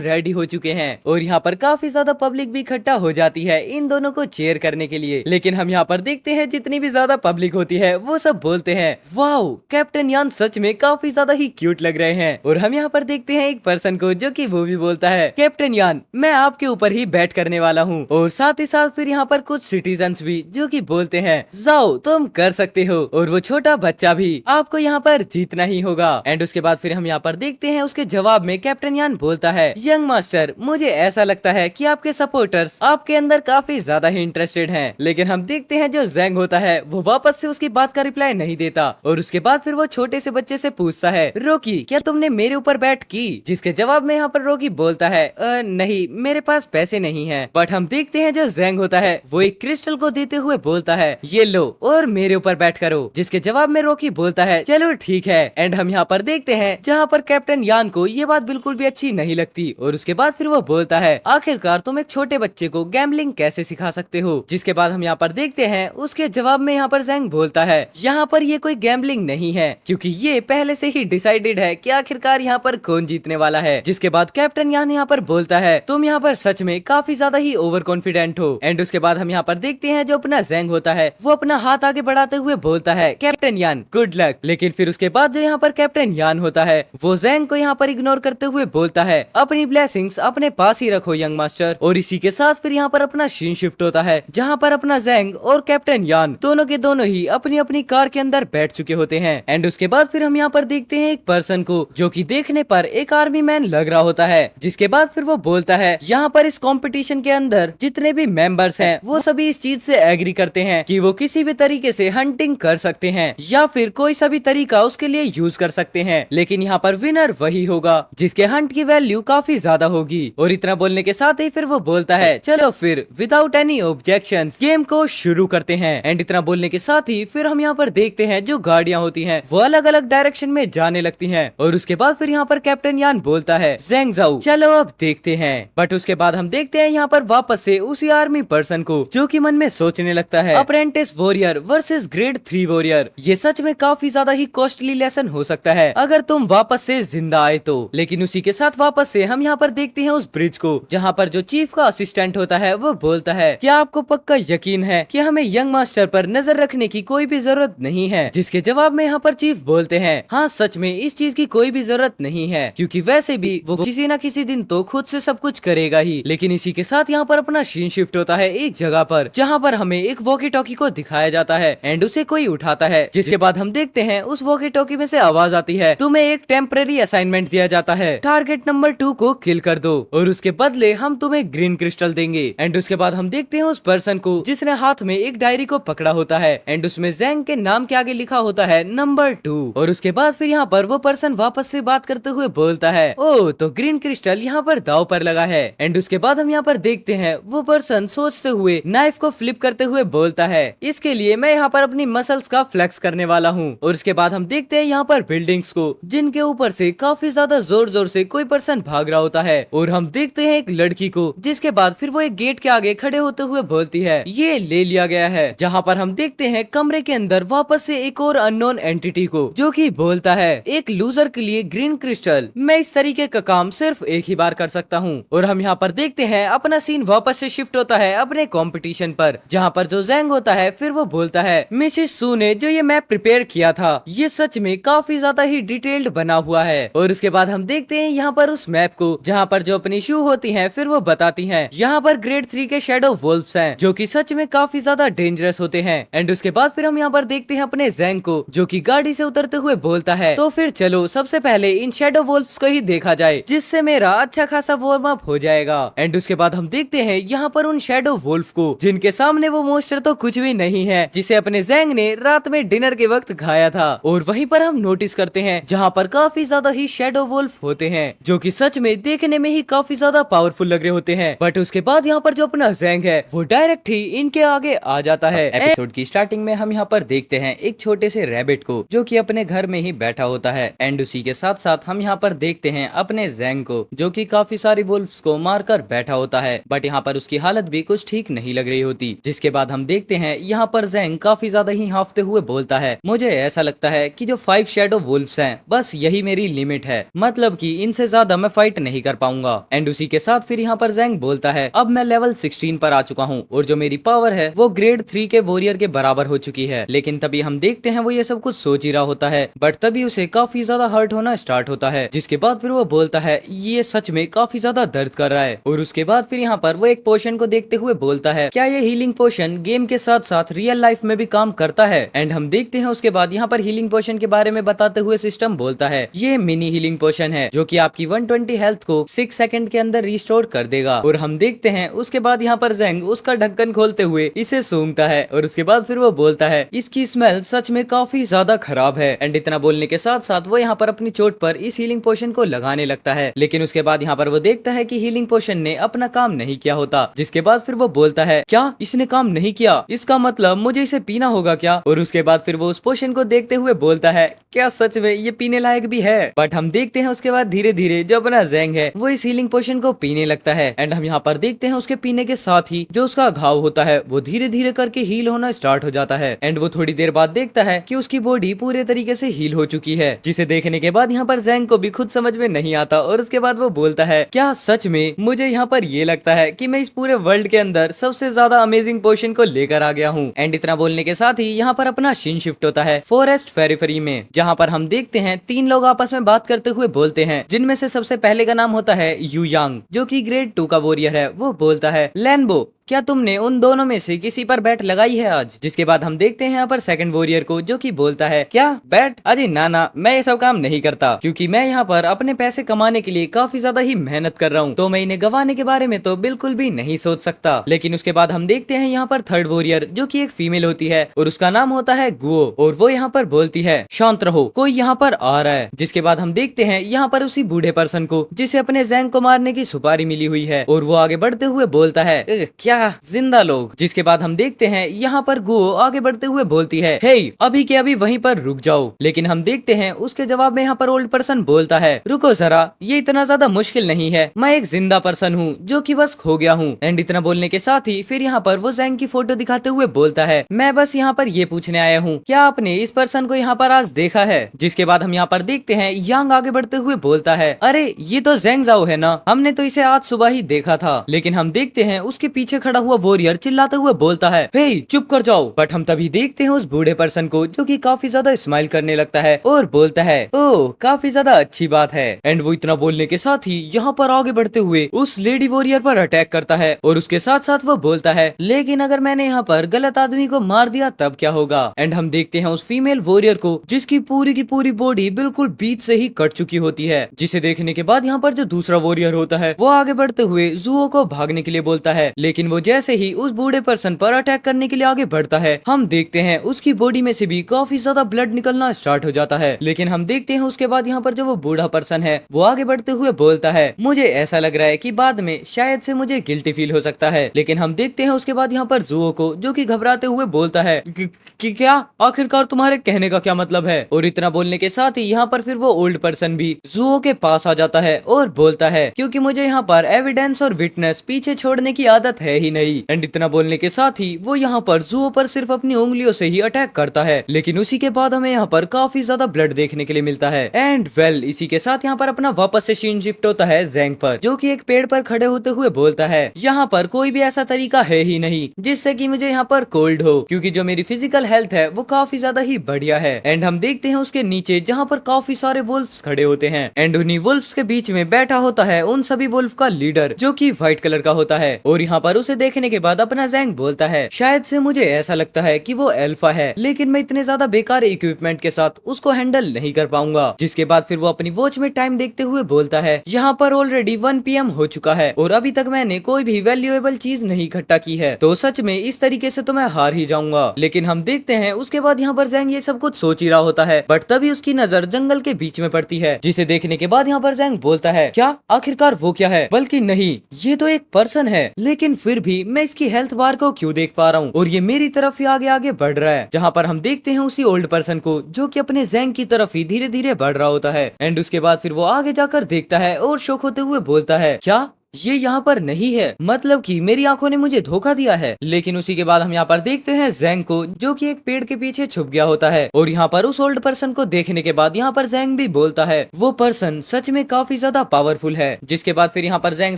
रेडी हो चुके हैं। और यहाँ पर काफी ज्यादा पब्लिक भी इकट्ठा हो जाती है इन दोनों को चेयर करने के लिए। लेकिन हम यहाँ पर देखते हैं जितनी भी ज्यादा पब्लिक होती है वो सब बोलते हैं, वाओ कैप्टन यान सच में काफी ज्यादा ही क्यूट लग रहे हैं। और हम यहाँ पर देखते हैं एक पर्सन को, जो कि वो भी बोलता है, कैप्टन यान मैं आपके ऊपर ही बैट करने वाला हूँ। और साथ ही साथ फिर यहाँ पर कुछ सिटीजन्स भी, जो कि बोलते हैं, जाओ तुम कर सकते हो। और वो छोटा बच्चा भी, आपको यहाँ पर जीतना ही होगा। एंड उसके बाद फिर हम यहाँ पर देखते हैं उसके जवाब में कैप्टन यान बोलता है, यंग मास्टर मुझे ऐसा लगता है कि आपके सपोर्टर्स आपके अंदर काफी ज्यादा ही इंटरेस्टेड हैं। लेकिन हम देखते हैं जो ज़ैंग होता है वो वापस से उसकी बात का रिप्लाई नहीं देता। और उसके बाद फिर वो छोटे से बच्चे से पूछता है, रोकी क्या तुमने मेरे ऊपर बैट की। जिसके जवाब में यहाँ पर रोकी बोलता है, नहीं मेरे पास पैसे नहीं है। बट हम देखते हैं जो ज़ैंग होता है वो एक क्रिस्टल को देते हुए बोलता है, ये लो और मेरे ऊपर बैट करो। जिसके जवाब में रोकी बोलता है, चलो ठीक है। एंड हम यहाँ पर देखते हैं जहाँ पर कैप्टन यान को ये बात बिल्कुल भी अच्छी नहीं लगती। और उसके बाद फिर वो बोलता है, आखिरकार तुम एक छोटे बच्चे को गैम्बलिंग कैसे सिखा सकते हो। जिसके बाद हम यहाँ पर देखते हैं उसके जवाब में यहाँ पर ज़ैंग बोलता है, यहाँ पर ये कोई गैम्बलिंग नहीं है, क्योंकि ये पहले से ही डिसाइडेड है कि आखिरकार यहाँ पर कौन जीतने वाला है। जिसके बाद कैप्टन यान यान यहाँ पर बोलता है तुम यहाँ पर सच में काफी ज्यादा ही ओवर कॉन्फिडेंट हो। एंड उसके बाद हम यहाँ पर देखते हैं जो अपना ज़ैंग होता है वो अपना हाथ आगे बढ़ाते हुए बोलता है कैप्टन यान गुड लक। लेकिन फिर उसके बाद जो यहाँ पर कैप्टन यान होता है वो ज़ैंग को यहाँ पर इग्नोर करते हुए बोलता है अपनी ब्लेसिंग्स अपने पास ही रखो यंग मास्टर। और इसी के साथ फिर यहाँ पर अपना सीन शिफ्ट होता है जहाँ पर अपना ज़ैंग और कैप्टन यान दोनों के दोनों ही अपनी अपनी कार के अंदर बैठ चुके होते हैं। एंड उसके बाद फिर हम यहाँ पर देखते हैं एक पर्सन को जो कि देखने पर एक आर्मी मैन लग रहा होता है। जिसके बाद फिर वो बोलता है यहाँ पर इस कंपटीशन के अंदर जितने भी मेंबर्स हैं वो सभी इस चीज से एग्री करते हैं कि वो किसी भी तरीके से हंटिंग कर सकते हैं या फिर कोई सा भी तरीका उसके लिए यूज कर सकते हैं, लेकिन यहाँ पर विनर वही होगा जिसके हंट की वैल्यू काफी ज्यादा होगी। और इतना बोलने के साथ ही फिर वो बोलता है चलो फिर विदाउट एनी ऑब्जेक्शंस गेम को शुरू करते हैं। एंड इतना बोलने के साथ ही फिर हम यहाँ पर देखते हैं जो गाड़ियां होती हैं वो अलग अलग डायरेक्शन में जाने लगती हैं। और उसके बाद फिर यहाँ पर कैप्टन यान बोलता है ज़ैंग जाओ चलो अब देखते हैं। बट उसके बाद हम देखते हैं यहाँ पर वापस से उसी आर्मी पर्सन को जो कि मन में सोचने लगता है apprentice warrior versus grade 3 warrior. ये सच में काफी ज्यादा ही कॉस्टली लेसन हो सकता है अगर तुम वापस से जिंदा आए तो। लेकिन उसी के साथ वापस से हम यहाँ पर देखते हैं उस ब्रिज को जहाँ पर जो चीफ का असिस्टेंट होता है वो बोलता है क्या आपको पक्का यकीन है कि हमें यंग मास्टर पर नजर रखने की कोई भी जरूरत नहीं है। जिसके जवाब में यहाँ पर चीफ बोलते हैं हाँ सच में इस चीज की कोई भी जरूरत नहीं है क्योंकि वैसे भी वो किसी न किसी दिन तो खुद से सब कुछ करेगा ही। लेकिन इसी के साथ यहाँ पर अपना सीन शिफ्ट होता है एक जगह पर जहाँ पर हमें एक वॉकी टॉकी को दिखाया जाता है एंड उसे कोई उठाता है। जिसके बाद हम देखते हैं उस वॉकी टॉकी में से आवाज आती है तुम्हें एक टेम्पररी असाइनमेंट दिया जाता है, टारगेट नंबर 2 को किल कर दो और उसके बदले हम तुम्हें ग्रीन क्रिस्टल देंगे। एंड उसके बाद हम देखते हैं उस पर्सन को जिसने हाथ में एक डायरी को पकड़ा होता है एंड उसमें ज़ैंग के नाम के आगे लिखा होता है नंबर 2। और उसके बाद फिर यहाँ पर वो पर्सन वापस से बात करते हुए बोलता है ओ तो ग्रीन क्रिस्टल यहाँ पर दाव पर लगा है। एंड उसके बाद हम यहाँ पर देखते हैं वो पर्सन सोचते हुए नाइफ को फ्लिप करते हुए बोलता है इसके लिए मैं यहाँ पर अपनी मसल्स का फ्लेक्स करने वाला हूँ। और उसके बाद हम देखते हैं यहाँ पर बिल्डिंग्स को जिनके ऊपर से काफी ज्यादा जोर जोर से कोई पर्सन भाग रहा होता है। और हम देखते हैं एक लड़की को जिसके बाद फिर वो एक गेट के आगे खड़े होते हुए बोलती है ये ले लिया गया है। जहाँ पर हम देखते हैं कमरे के अंदर वापस से एक और अननोन एंटिटी को जो कि बोलता है एक लूजर के लिए ग्रीन क्रिस्टल, मैं इस तरीके का काम सिर्फ एक ही बार कर सकता हूँ। और हम यहाँ पर देखते हैं अपना सीन वापस से शिफ्ट होता है अपने कंपटीशन पर जहाँ पर जो ज़ैंग होता है फिर वो बोलता है मिसेस सू ने जो ये मैप प्रिपेयर किया था ये सच में काफी ज्यादा ही डिटेल्ड बना हुआ है। और उसके बाद हम देखते हैं यहाँ पर उस मैप को जहाँ पर जो अपनी शू होती हैं फिर वो बताती हैं यहाँ पर ग्रेड 3 के शैडो वुल्फ्स हैं जो कि सच में काफी ज्यादा डेंजरस होते हैं। एंड उसके बाद फिर हम यहाँ पर देखते हैं अपने ज़ैंग को जो कि गाड़ी से उतरते हुए बोलता है तो फिर चलो सबसे पहले इन शैडो वुल्फ्स को ही देखा जाए जिससे मेरा अच्छा खासा वार्म अप हो जाएगा। एंड उसके बाद हम देखते हैं यहाँ पर उन शैडो वुल्फ को जिनके सामने वो मोस्टर तो कुछ भी नहीं है जिसे अपने ज़ैंग ने रात में डिनर के वक्त खाया था। और वहीं पर हम नोटिस करते हैं जहाँ पर काफी ज्यादा ही शैडो वुल्फ होते हैं जो कि सच में देखने में ही काफी ज्यादा पावरफुल लग रहे होते हैं। बट उसके बाद यहाँ पर जो अपना ज़ैंग है वो डायरेक्ट ही इनके आगे आ जाता है। एपिसोड की स्टार्टिंग में हम यहाँ पर देखते हैं एक छोटे से रैबिट को जो कि अपने घर में ही बैठा होता है। एंड उसी के साथ साथ हम यहाँ पर देखते हैं अपने ज़ैंग को जो कि काफी सारी वुल्फ्स को मारकर बैठा होता है। बट यहाँ पर उसकी हालत भी कुछ ठीक नहीं लग रही होती। जिसके बाद हम देखते हैं यहाँ पर ज़ैंग काफी ज्यादा ही हांफते हुए बोलता है मुझे ऐसा लगता है कि जो 5 शैडो वुल्फ्स हैं बस यही मेरी लिमिट है, मतलब कि इनसे ज्यादा मैं फाइट नहीं कर पाऊंगा। एंड उसी के साथ फिर यहाँ पर ज़ैंग बोलता है अब मैं लेवल 16 पर आ चुका हूँ और जो मेरी पावर है वो ग्रेड 3 के वॉरियर के बराबर हो चुकी है। लेकिन तभी हम देखते हैं वो ये सब कुछ सोच ही रहा होता है बट तभी उसे काफी ज्यादा हर्ट होना स्टार्ट होता है। जिसके बाद फिर वो बोलता है ये सच में काफी ज्यादा दर्द कर रहा है। और उसके बाद फिर यहाँ पर वो एक पोशन को देखते हुए बोलता है क्या ये हीलिंग पोशन गेम के साथ साथ रियल लाइफ में भी काम करता है। एंड हम देखते हैं उसके बाद यहाँ पर हीलिंग पोशन के बारे में बताते हुए सिस्टम बोलता है ये मिनी हीलिंग पोशन है जो कि आपकी 120 हेल्थ को 6 सेकंड के अंदर रिस्टोर कर देगा। और हम देखते हैं उसके बाद यहाँ पर ज़ैंग उसका ढक्कन खोलते हुए इसे सूंघता है और उसके बाद फिर वो बोलता है इसकी स्मेल सच में काफी ज्यादा खराब है। एंड इतना बोलने के साथ साथ वो यहाँ पर अपनी चोट पर इस हीलिंग पोशन को लगाने लगता है। लेकिन उसके बाद यहाँ पर वो देखता है कि हीलिंग पोशन ने अपना काम नहीं किया होता। जिसके बाद फिर वो बोलता है क्या इसने काम नहीं किया, इसका मतलब मुझे इसे पीना होगा क्या। और उसके बाद फिर वो उस पोशन को देखते हुए बोलता है क्या सच में ये पीने लायक भी है। बट हम देखते हैं उसके बाद धीरे धीरे जो अपना ज़ैंग है वो इस हीलिंग पोशन को पीने लगता है। एंड हम यहाँ पर देखते हैं उसके पीने के साथ ही जो उसका घाव होता है वो धीरे धीरे करके हील होना स्टार्ट हो जाता है। एंड वो थोड़ी देर बाद देखता है कि उसकी बॉडी पूरे तरीके से हील हो चुकी है जिसे देखने के बाद यहाँ पर ज़ैंग को भी खुद समझ में नहीं आता। और उसके बाद वो बोलता है क्या सच में? मुझे यहाँ पर ये लगता है कि मैं इस पूरे वर्ल्ड के अंदर सबसे ज्यादा अमेजिंग पोशन को लेकर आ गया हूँ। एंड इतना बोलने के साथ ही यहाँ पर अपना सीन शिफ्ट होता है फॉरेस्ट फेरीफेरी में, जहाँ पर हम देखते हैं तीन लोग आपस में बात करते हुए बोलते हैं, जिनमें से सबसे पहले का नाम होता है यू यांग, जो कि ग्रेड 2 का वॉरियर है। वो बोलता है लैनबो, क्या तुमने उन दोनों में से किसी पर बैट लगाई है आज? जिसके बाद हम देखते हैं यहाँ पर सेकंड वॉरियर को, जो कि बोलता है क्या बैट? अजी ना, मैं ये सब काम नहीं करता, क्योंकि मैं यहाँ पर अपने पैसे कमाने के लिए काफी ज्यादा ही मेहनत कर रहा हूँ, तो मैं इन्हें गंवाने के बारे में तो बिल्कुल भी नहीं सोच सकता। लेकिन उसके बाद हम देखते हैं यहाँ पर थर्ड वॉरियर, जो की एक फीमेल होती है और उसका नाम होता है गुओ, और वो यहाँ पर बोलती है शांत रहो, कोई यहाँ पर आ रहा है। जिसके बाद हम देखते हैं यहाँ पर उसी बूढ़े पर्सन को, जिसे अपने जैंग को मारने की सुपारी मिली हुई है, और वो आगे बढ़ते हुए बोलता है क्या जिंदा लोग? जिसके बाद हम देखते हैं यहाँ पर गुओ आगे बढ़ते हुए बोलती है हे अभी के अभी वहीं पर रुक जाओ। लेकिन हम देखते हैं उसके जवाब में यहाँ पर ओल्ड पर्सन बोलता है रुको जरा, ये इतना ज्यादा मुश्किल नहीं है, मैं एक जिंदा पर्सन हूँ जो कि बस खो गया हूँ। एंड इतना बोलने के साथ ही फिर यहाँ पर वो जैंग की फोटो दिखाते हुए बोलता है मैं बस यहाँ पर ये पूछने आया हूँ क्या आपने इस पर्सन को यहाँ पर आज देखा है? जिसके बाद हम यहाँ पर देखते हैं यांग आगे बढ़ते हुए बोलता है अरे ये तो ज़ेंग ज़ाओ है ना, हमने तो इसे आज सुबह ही देखा था। लेकिन हम देखते हैं उसके पीछे खड़ा हुआ वॉरियर चिल्लाते हुए बोलता है हे चुप कर जाओ। बट हम तभी देखते हैं उस बूढ़े पर्सन को, जो कि काफी ज्यादा स्माइल करने लगता है और बोलता है ओह काफी ज्यादा अच्छी बात है। एंड वो इतना बोलने के साथ ही यहाँ पर आगे बढ़ते हुए उस लेडी वॉरियर पर अटैक करता है, और उसके साथ साथ वो बोलता है लेकिन अगर मैंने यहाँ पर गलत आदमी को मार दिया तब क्या होगा? एंड हम देखते हैं उस फीमेल वॉरियर को, जिसकी पूरी की पूरी बॉडी बिल्कुल बीच से ही कट चुकी होती है। जिसे देखने के बाद यहाँ पर जो दूसरा वॉरियर होता है वो आगे बढ़ते हुए जुओ को भागने के लिए बोलता है, लेकिन वो जैसे ही उस बूढ़े पर्सन पर अटैक करने के लिए आगे बढ़ता है, हम देखते हैं उसकी बॉडी में से भी काफी ज्यादा ब्लड निकलना स्टार्ट हो जाता है। लेकिन हम देखते हैं उसके बाद यहाँ पर जो वो बूढ़ा पर्सन है वो आगे बढ़ते हुए बोलता है मुझे ऐसा लग रहा है कि बाद में शायद से मुझे गिल्टी फील हो सकता है। लेकिन हम देखते हैं उसके बाद यहाँ पर जुओ को, जो कि घबराते हुए बोलता है कि क्या आखिरकार तुम्हारे कहने का क्या मतलब है? और इतना बोलने के साथ ही यहाँ पर फिर वो ओल्ड पर्सन भी जुओ के पास आ जाता है और बोलता है क्योंकि मुझे यहाँ पर एविडेंस और विटनेस पीछे छोड़ने की आदत है ही नहीं। एंड इतना बोलने के साथ ही वो यहाँ पर जुओ पर सिर्फ अपनी उंगलियों से ही अटैक करता है, लेकिन उसी के बाद हमें यहाँ पर काफी ज्यादा ब्लड देखने के लिए मिलता है। एंड वेल इसी के साथ यहाँ पर अपना वापस से सीन शिफ्ट होता है ज़ेंग पर, जो कि एक पेड़ पर खड़े होते हुए बोलता है यहाँ पर कोई भी ऐसा तरीका है ही नहीं जिससे कि मुझे यहाँ पर कोल्ड हो, क्योंकि जो मेरी फिजिकल हेल्थ है वो काफी ज्यादा ही बढ़िया है। एंड हम देखते हैं उसके नीचे जहाँ पर काफी सारे वुल्फ्स खड़े होते हैं, एंड उन्हीं वुल्फ्स के बीच में बैठा होता है उन सभी वुल्फ का लीडर, जो कि व्हाइट कलर का होता है। और यहाँ पर उसे देखने के बाद अपना ज़ेंग बोलता है शायद से मुझे ऐसा लगता है कि वो अल्फा है, लेकिन मैं इतने ज्यादा बेकार इक्विपमेंट के साथ उसको हैंडल नहीं कर पाऊंगा। जिसके बाद फिर वो अपनी वॉच में टाइम देखते हुए बोलता है यहाँ पर ऑलरेडी 1 PM हो चुका है और अभी तक मैंने कोई भी वैल्यूएबल चीज नहीं इकट्ठा की है, तो सच में इस तरीके से तो मैं हार ही जाऊंगा। लेकिन हम देखते हैं उसके बाद यहाँ पर ज़ेंग ये सब कुछ सोच ही रहा होता है, बट तभी उसकी नजर जंगल के बीच में पड़ती है, जिसे देखने के बाद यहाँ पर ज़ेंग बोलता है क्या आखिरकार वो क्या है? बल्कि नहीं, ये तो एक पर्सन है, लेकिन फिर भी मैं इसकी हेल्थ बार को क्यों देख पा रहा हूँ और ये मेरी तरफ ही आगे आगे बढ़ रहा है। जहाँ पर हम देखते हैं उसी ओल्ड पर्सन को, जो कि अपने ज़ेंग की तरफ ही धीरे धीरे बढ़ रहा होता है। एंड उसके बाद फिर वो आगे जाकर देखता है और शौक होते हुए बोलता है क्या ये यहाँ पर नहीं है? मतलब कि मेरी आंखों ने मुझे धोखा दिया है। लेकिन उसी के बाद हम यहाँ पर देखते हैं ज़ेंग को, जो कि एक पेड़ के पीछे छुप गया होता है, और यहाँ पर उस ओल्ड पर्सन को देखने के बाद यहाँ पर ज़ेंग भी बोलता है वो पर्सन सच में काफी ज्यादा पावरफुल है। जिसके बाद फिर यहाँ पर ज़ेंग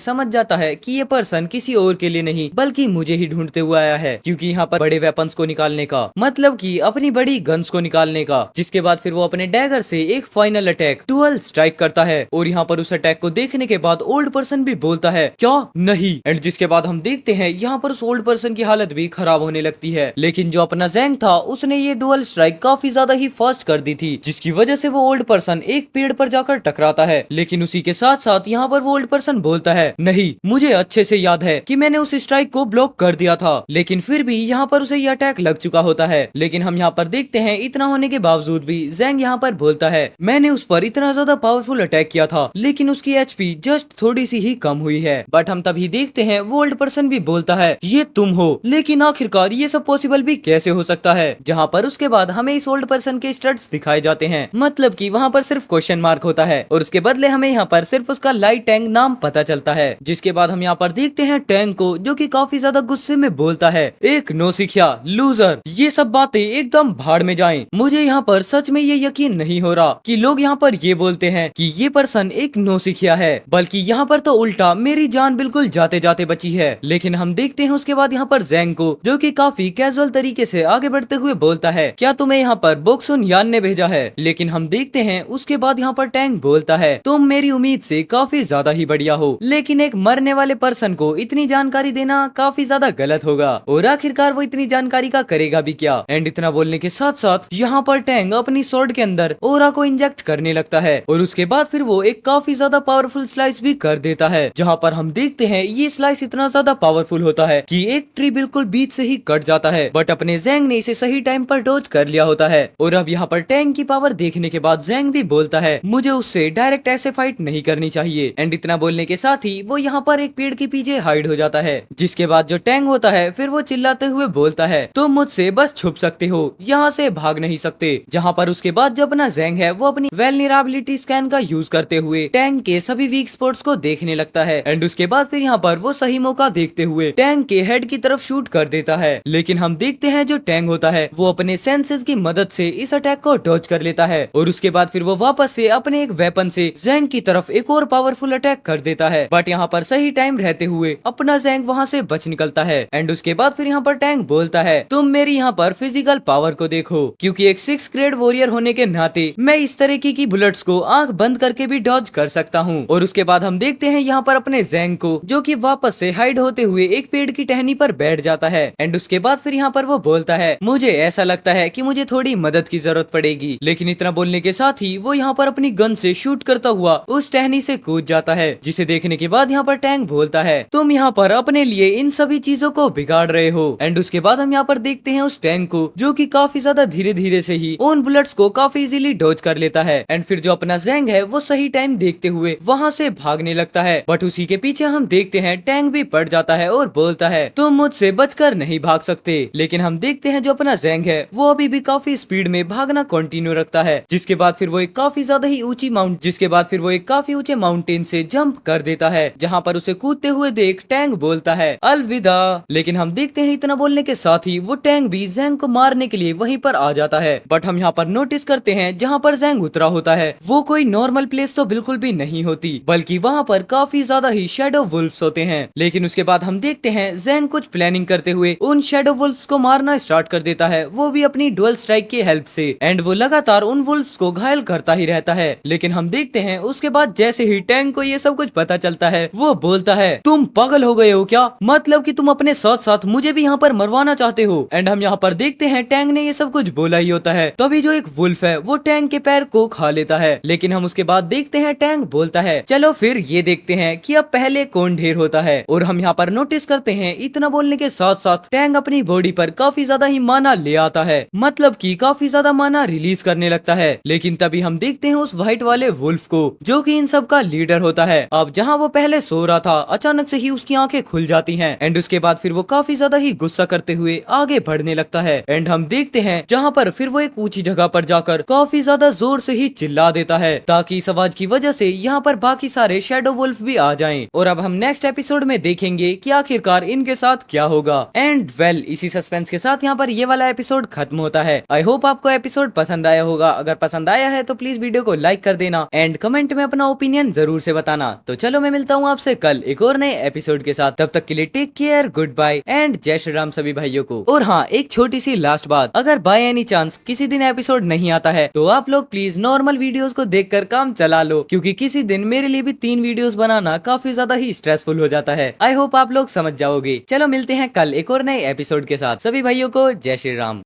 समझ जाता है कि ये पर्सन किसी और के लिए नहीं बल्कि मुझे ही ढूंढते हुए आया है, क्योंकि यहाँ पर बड़े वेपन्स को निकालने का मतलब कि अपनी बड़ी गन्स को निकालने का। जिसके बाद फिर वो अपने डैगर से एक फाइनल अटैक डुअल स्ट्राइक करता है, और यहाँ पर उस अटैक को देखने के बाद ओल्ड पर्सन भी बोलता है क्या नहीं। एंड जिसके बाद हम देखते हैं यहाँ पर उस ओल्ड पर्सन की हालत भी खराब होने लगती है, लेकिन जो अपना ज़ेंग था उसने ये डुअल स्ट्राइक काफी ज्यादा ही फास्ट कर दी थी, जिसकी वजह से वो ओल्ड पर्सन एक पेड़ पर जाकर टकराता है। लेकिन उसी के साथ साथ यहाँ पर वो ओल्ड पर्सन बोलता है नहीं, मुझे अच्छे से याद है कि मैंने उस स्ट्राइक को ब्लॉक कर दिया था, लेकिन फिर भी यहाँ पर उसे ये अटैक लग चुका होता है। लेकिन हम यहाँ पर देखते हैं इतना होने के बावजूद भी ज़ेंग यहाँ पर बोलता है मैंने उस पर इतना ज्यादा पावरफुल अटैक किया था, लेकिन उसकी HP जस्ट थोड़ी सी ही कम हुई है। बट हम तभी देखते हैं वो ओल्ड पर्सन भी बोलता है ये तुम हो, लेकिन आखिरकार ये सब पॉसिबल भी कैसे हो सकता है। जहाँ पर उसके बाद हमें इस ओल्ड पर्सन के स्टड्स दिखाए जाते हैं, मतलब कि वहाँ पर सिर्फ क्वेश्चन मार्क होता है और उसके बदले हमें यहाँ पर सिर्फ उसका लाइट टैंग नाम पता चलता है। जिसके बाद हम यहाँ पर देखते हैं टैंग को, जो कि काफी ज्यादा गुस्से में बोलता है एक नौसिखिया लूजर, ये सब बातें एकदम भाड़ में जाएं। मुझे यहाँ पर सच में ये यकीन नहीं हो रहा कि लोग यहाँ पर ये बोलते हैं कि ये पर्सन एक नौसिखिया है, बल्कि यहाँ पर तो उल्टा मेरी जान बिल्कुल जाते जाते बची है। लेकिन हम देखते हैं उसके बाद यहाँ पर जैंग को, जो कि काफी कैजुअल तरीके से आगे बढ़ते हुए बोलता है क्या तुम्हें यहाँ पर बोक्सुन यान ने भेजा है। लेकिन हम देखते हैं उसके बाद यहाँ पर टैंग बोलता है तुम मेरी उम्मीद से काफी ज्यादा ही बढ़िया हो, लेकिन एक मरने वाले पर्सन को इतनी जानकारी देना काफी ज्यादा गलत होगा और आखिरकार वो इतनी जानकारी का करेगा भी क्या। एंड इतना बोलने के साथ साथ यहाँ पर टैंग अपनी स्वॉर्ड के अंदर ओरा को इंजेक्ट करने लगता है और उसके बाद फिर वो एक काफी ज्यादा पावरफुल स्लाइस भी कर देता है, जहाँ पर हम देखते हैं ये स्लाइस इतना ज्यादा पावरफुल होता है कि एक ट्री बिल्कुल बीच से ही कट जाता है। बट अपने जैंग ने इसे सही टाइम पर डॉज कर लिया होता है। और अब यहाँ पर टैंग की पावर देखने के बाद जैंग भी बोलता है मुझे उससे डायरेक्ट ऐसे फाइट नहीं करनी चाहिए। एंड इतना बोलने के साथ ही वो यहाँ पर एक पेड़ के पीछे हाइड हो जाता है। जिसके बाद जो टैंग होता है फिर वो चिल्लाते हुए बोलता है तुम मुझसे बस छुप सकते हो, यहाँ से भाग नहीं सकते। जहाँ पर उसके बाद जो अपना जैंग है वो अपनी वेलनरेबिलिटी स्कैन का यूज करते हुए टैंग के सभी वीक स्पॉट्स को देखने लगता है। एंड उसके बाद फिर यहाँ पर वो सही मौका देखते हुए टैंग के हेड की तरफ शूट कर देता है। लेकिन हम देखते हैं जो टैंग होता है वो अपने सेंसेस की मदद से इस अटैक को डॉज कर लेता है और उसके बाद फिर वो वापस से अपने एक वेपन से जैंग की तरफ एक और पावरफुल अटैक कर देता है। बट यहाँ पर सही टाइम रहते हुए अपना जैंग वहाँ से बच निकलता है। एंड उसके बाद फिर यहाँ पर टैंग बोलता है तुम मेरी यहाँ पर फिजिकल पावर को देखो, क्योंकि एक 6th ग्रेड वॉरियर होने के नाते मैं इस तरीके की बुलेट्स को आंख बंद करके भी डॉज कर सकता हूँ। और उसके बाद हम देखते हैं यहाँ पर अपने जैंग को, जो कि वापस से हाइड होते हुए एक पेड़ की टहनी पर बैठ जाता है। एंड उसके बाद फिर यहाँ पर वो बोलता है मुझे ऐसा लगता है कि मुझे थोड़ी मदद की जरूरत पड़ेगी। लेकिन इतना बोलने के साथ ही वो यहाँ पर अपनी गन से शूट करता हुआ उस टहनी से कूद जाता है। जिसे देखने के बाद यहाँ पर टैंग बोलता है तुम यहाँ पर अपने लिए इन सभी चीजों को बिगाड़ रहे हो। एंड उसके बाद हम यहाँ पर देखते हैं उस टैंग को, जो कि काफी ज्यादा धीरे धीरे से ही उन बुलेट्स को काफी इजीली डॉज कर लेता है। एंड फिर जो अपना जैंग है वो सही टाइम देखते हुए वहाँ से भागने लगता है। बट उसी के पीछे हम देखते हैं टैंग भी पड़ जाता है और बोलता है तुम मुझसे बचकर नहीं भाग सकते। लेकिन हम देखते हैं जो अपना जैंग है वो अभी भी काफी स्पीड में भागना कंटिन्यू रखता है। जिसके बाद फिर वो एक काफी ज्यादा ही ऊंचे माउंटेन से जंप कर देता है, जहाँ पर उसे कूदते हुए देख टैंग बोलता है अलविदा। लेकिन हम देखते हैं इतना बोलने के साथ ही वो टैंग भी जैंग को मारने के लिए वहीं पर आ जाता है। बट हम यहाँ पर नोटिस करते हैं जहाँ पर जैंग उतरा होता है वो कोई नॉर्मल प्लेस तो बिल्कुल भी नहीं होती, बल्कि वहाँ पर काफी ज्यादा ही शैडो वुल्फ्स होते हैं। लेकिन उसके बाद हम देखते हैं जैंग कुछ प्लानिंग करते हुए उन शैडो वुल्फ्स को मारना स्टार्ट कर देता है, वो भी अपनी डुअल स्ट्राइक की हेल्प से। एंड वो लगातार उन वुल्फ्स को घायल करता ही रहता है। लेकिन हम देखते हैं उसके बाद जैसे ही टैंग को ये सब कुछ पता चलता है वो बोलता है तुम पागल हो गए हो क्या, मतलब कि तुम अपने साथ साथ मुझे भी यहाँ पर मरवाना चाहते हो। एंड हम यहाँ पर देखते हैं टैंग ने ये सब कुछ बोला ही होता है, तभी जो एक वुल्फ है वो टैंग के पैर को खा लेता है। लेकिन हम उसके बाद देखते हैं टैंग बोलता है चलो फिर ये देखते हैं कि अब पहले कौन ढेर होता है। और हम यहाँ पर नोटिस करते हैं इतना बोलने के साथ साथ टैंग अपनी बॉडी पर काफी ज्यादा ही माना ले आता है, मतलब कि काफी ज्यादा माना रिलीज करने लगता है। लेकिन तभी हम देखते हैं उस व्हाइट वाले वुल्फ को, जो कि इन सब का लीडर होता है। अब जहाँ वो पहले सो रहा था अचानक से ही उसकी आंखें खुल जाती हैं। एंड उसके बाद फिर वो काफी ज्यादा ही गुस्सा करते हुए आगे बढ़ने लगता है। एंड हम देखते हैं जहाँ पर फिर वो एक ऊंची जगह पर जाकर काफी ज्यादा जोर से ही चिल्ला देता है, ताकि इस आवाज की वजह से यहाँ पर बाकी सारे शैडो वुल्फ भी आ जाएं। और अब हम नेक्स्ट एपिसोड में देखेंगे कि आखिरकार इनके साथ क्या होगा। एंड वेल इसी सस्पेंस के साथ यहाँ पर ये वाला एपिसोड खत्म होता है। आई होप आपको एपिसोड पसंद आया होगा। अगर पसंद आया है तो प्लीज वीडियो को लाइक कर देना एंड कमेंट में अपना ओपिनियन जरूर से बताना। तो चलो मैं मिलता हूँ आपसे कल एक और नए एपिसोड के साथ, तब तक के लिए take care, goodbye and जय श्री राम सभी भाइयों को। और हाँ, एक छोटी सी लास्ट बात, अगर बाय एनी चांस किसी दिन एपिसोड नहीं आता है तो आप लोग प्लीज नॉर्मल वीडियोस को देखकर काम चला लो, क्योंकि किसी दिन मेरे लिए भी 3 वीडियोस बनाना काफी ज्यादा ही स्ट्रेसफुल हो जाता है। आई होप आप लोग समझ जाओगे। चलो मिलते हैं कल एक और नए एपिसोड के साथ। सभी भाइयों को जय श्री राम।